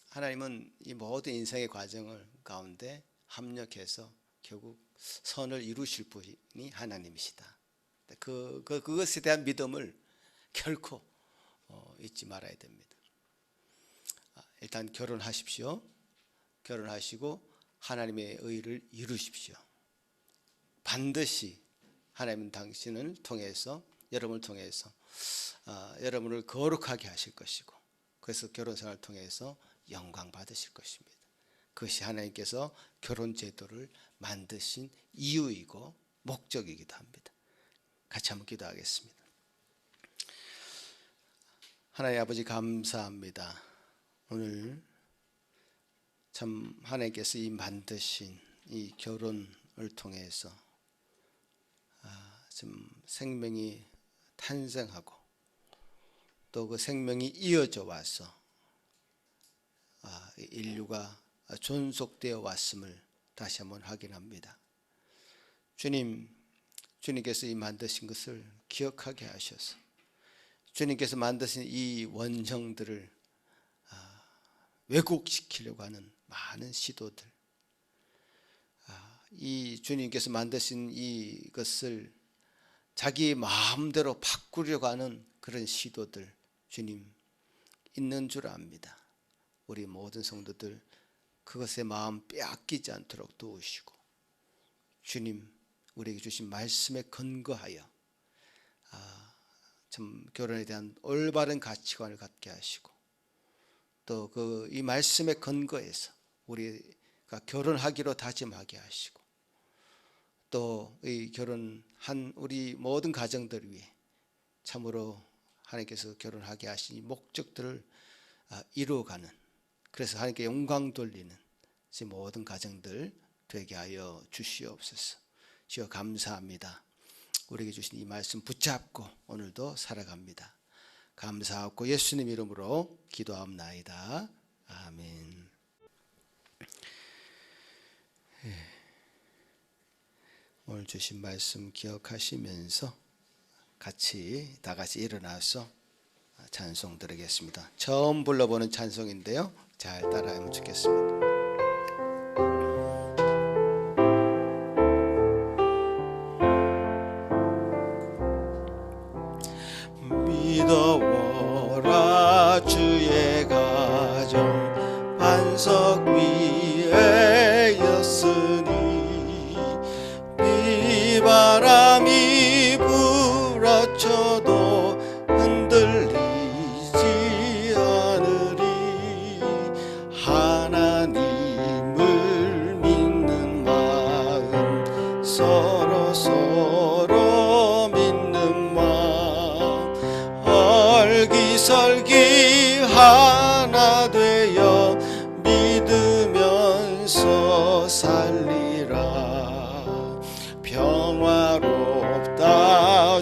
하나님은 이 모든 인생의 과정을 가운데 합력해서 결국 선을 이루실 분이 하나님이시다. 그것에 대한 믿음을 결코 잊지 말아야 됩니다. 일단 결혼하십시오. 결혼하시고 하나님의 의를 이루십시오. 반드시 하나님은 당신을 통해서, 여러분을 통해서 여러분을 거룩하게 하실 것이고, 그래서 결혼 생활을 통해서 영광 받으실 것입니다. 그것이 하나님께서 결혼 제도를 만드신 이유이고 목적이기도 합니다. 같이 한번 기도하겠습니다. 하나님 아버지, 감사합니다. 오늘 참 하나님께서 이 만드신 이 결혼을 통해서 좀 생명이 탄생하고 또 그 생명이 이어져 와서 인류가 존속되어 왔음을 다시 한번 확인합니다. 주님께서 이 만드신 것을 기억하게 하셔서 주님께서 만드신 이 원형들을 왜곡시키려고 하는 많은 시도들, 이 주님께서 만드신 이것을 자기 마음대로 바꾸려고 하는 그런 시도들, 주님 있는 줄 압니다. 우리 모든 성도들 그것에 마음 빼앗기지 않도록 도우시고, 주님 우리에게 주신 말씀에 근거하여 참 결혼에 대한 올바른 가치관을 갖게 하시고, 또 그 이 말씀에 근거해서 우리가 결혼하기로 다짐하게 하시고, 또 이 결혼한 우리 모든 가정들 위해 참으로 하나님께서 결혼하게 하신 이 목적들을 이루어가는, 그래서 하나님께 영광 돌리는 이 모든 가정들 되게 하여 주시옵소서. 주여 감사합니다. 우리에게 주신 이 말씀 붙잡고 오늘도 살아갑니다. 감사하고 예수님 이름으로 기도합나이다. 아멘. 오늘 주신 말씀 기억하시면서 다 같이 일어나서 찬송 드리겠습니다. 처음 불러보는 찬송인데요, 잘 따라하면 좋겠습니다. 믿어오라 주의 가정 반석 위에 였으니 비바람이 불어쳐도 흔들리지 않으리. 하나님을 믿는 마음, 서로 믿는 마음, 얼기설기 하나 되어 믿으면서 살리라. 평화롭다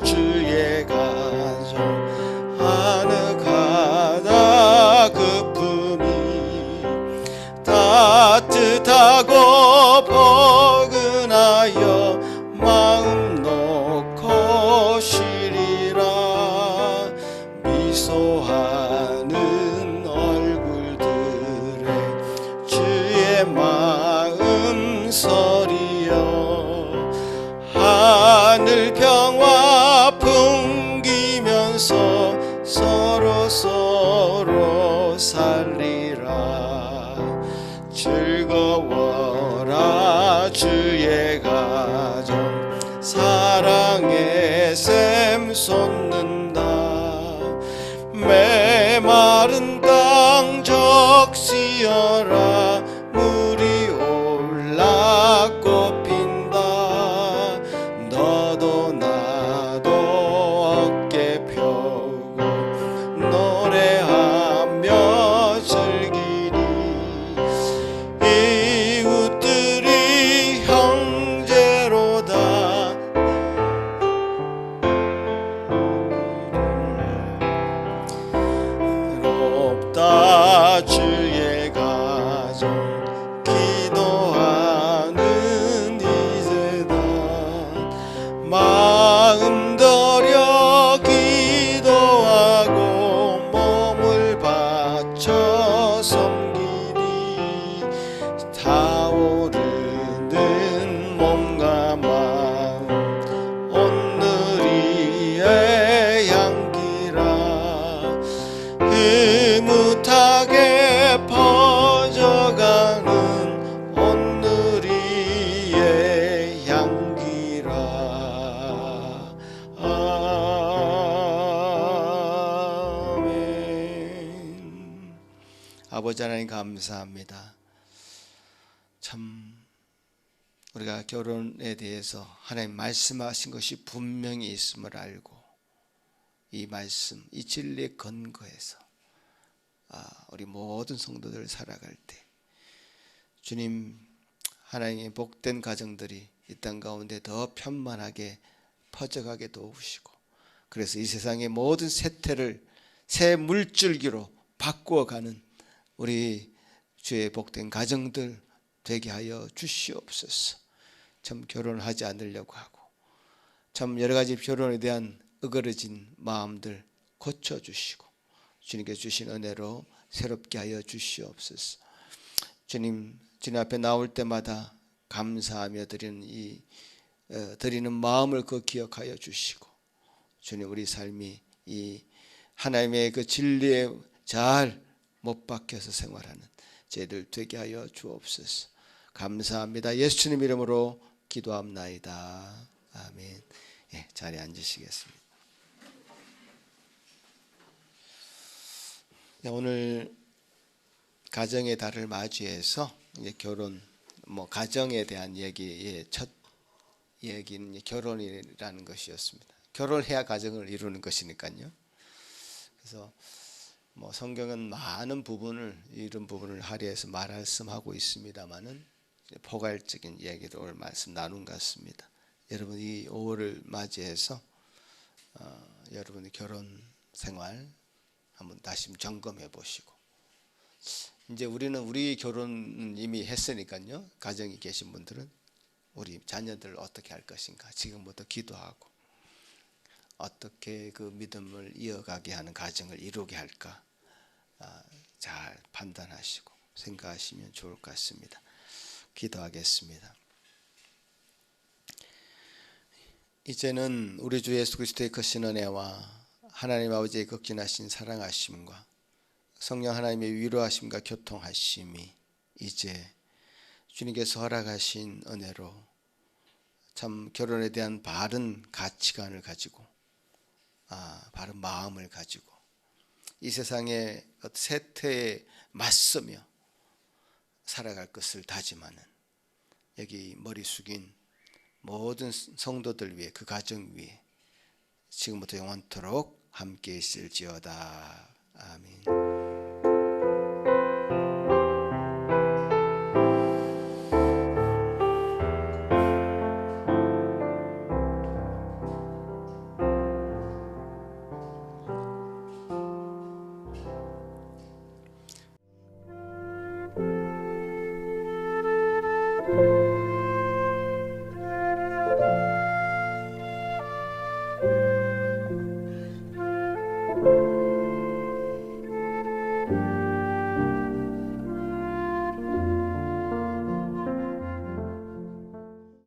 주의 가정, 아늑하다 그 품이, 따뜻하고 포근하여 마음 놓고 쉬리라. 미소하는 얼굴들에 주의 마음 서리여. 하늘 평화 풍기면서 서로 살리라. 즐거워라 주의 가정, 사랑의 샘 솟는다. 메마른 땅 적시어라. 물이 올라 꽃핀다. 너도 나도 어깨 펴고 노래하며 즐기리. 이웃들이 형제로다. 높다 주의 가정, 기도하는 이제다. 마음 들여 기도하고 몸을 바쳐 섬기리. 타오르는 몸과 마음, 오늘이의 향기라. 흐뭇하게 퍼져가는 오늘이의 향기라. 아버지 하나님 감사합니다. 참 우리가 결혼에 대해서 하나님 말씀하신 것이 분명히 있음을 알고 이 말씀, 이 진리의 근거에서 우리 모든 성도들 살아갈 때 주님 하나님의 복된 가정들이 이 땅 가운데 더 편만하게 퍼져가게 도우시고 그래서 이 세상의 모든 세태를 새 물줄기로 바꾸어가는 우리 주의 복된 가정들 되게 하여 주시옵소서. 참 결혼하지 않으려고 하고 참 여러 가지 결혼에 대한 어그러진 마음들 고쳐주시고 주님께 주신 은혜로 새롭게 하여 주시옵소서. 주님 앞에 나올 때마다 감사하며 드리는 마음을 기억하여 주시고 주님 우리 삶이 이 하나님의 그 진리에 잘 못 박혀서 생활하는 저희들 되게 하여 주옵소서. 감사합니다. 예수님 이름으로 기도합나이다. 아멘. 예, 자리에 앉으시겠습니다. 네, 오늘 가정의 달을 맞이해서 이제 결혼, 가정에 대한 얘기의 첫 얘기는 결혼이라는 것이었습니다. 결혼해야 가정을 이루는 것이니까요. 그래서 성경은 많은 부분을 이런 부분을 할애해서 말씀하고 있습니다만은 포괄적인 얘기를 오늘 말씀 나눈 것 같습니다. 여러분 이 5월을 맞이해서 여러분의 결혼 생활 한번 다시 점검해 보시고 이제 우리는 우리 결혼 이미 했으니까요. 가정이 계신 분들은 우리 자녀들 어떻게 할 것인가 지금부터 기도하고 어떻게 그 믿음을 이어가게 하는 가정을 이루게 할까 잘 판단하시고 생각하시면 좋을 것 같습니다. 기도하겠습니다. 이제는 우리 주 예수 그리스도의 크신 은혜와 하나님 아버지의 극진하신 사랑하심과 성령 하나님의 위로하심과 교통하심이 이제 주님께서 허락하신 은혜로 참 결혼에 대한 바른 가치관을 가지고 바른 마음을 가지고 이 세상의 세태에 맞서며 살아갈 것을 다짐하는 여기 머리 숙인 모든 성도들 위해 그 가정 위에 지금부터 영원토록 함께 있을지어다.